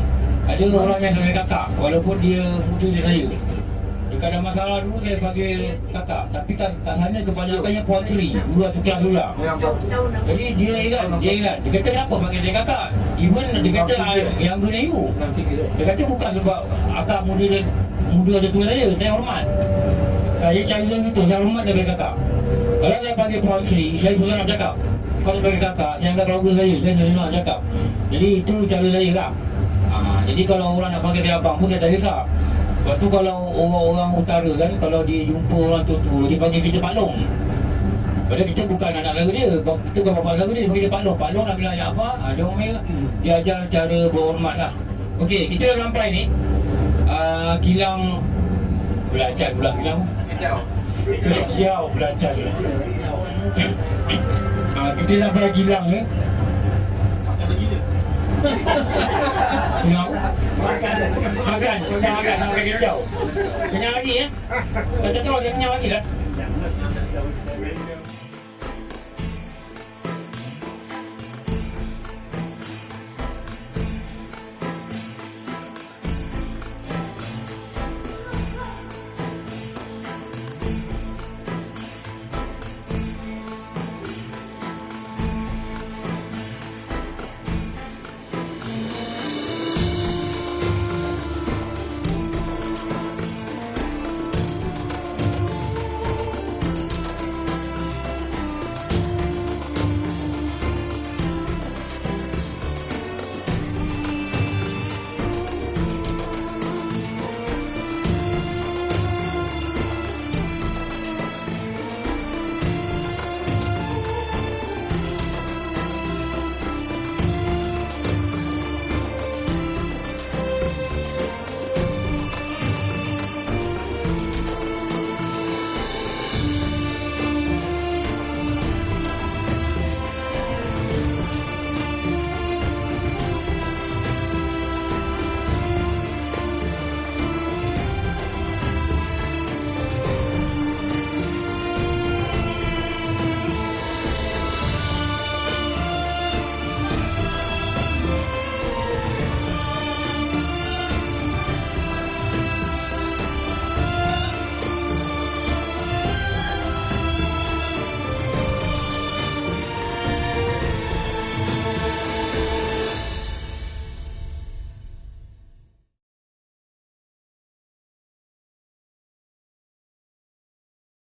Ada orang yang saya panggil kakak, walaupun dia muda dia saya. Jika ada masalah dulu saya panggil kakak. Tapi kat sana kebanyakannya puan Sri, dulu atau kelas dulu lah. Jadi dia ingat. Dia kata kenapa panggil saya kakak? Even dia kata yang guna ibu. Dia kata bukan sebab akak muda atau tua saya hormat. Saya cari dia betul, saya hormat dia panggil kakak. Kalau saya panggil puan Sri, saya susah nak bercakap. Kalau sebagai kakak, saya anggap keluarga saya susah nak bercakap. Jadi itu cara saya lah. Jadi kalau orang nak panggil saya abang pun saya tak risau. Lepas tu kalau orang utara kan, kalau dia jumpa orang tua-tua, dia panggil kita Pak Long. Padahal kita bukan anak saudara dia, kita bukan bapa saudara dia, dia panggil kita Pak Long. Pak Long nak bilang ayat apa, dia orang dia ajar cara berhormat lah. Okey, kita dah sampai ni kilang belacan pula kilang Kejauh belacan. Kita sampai kilang ni. Makan, sampai kejauh. Kenyang lagi ya. Tak terus kenyang lagi dah.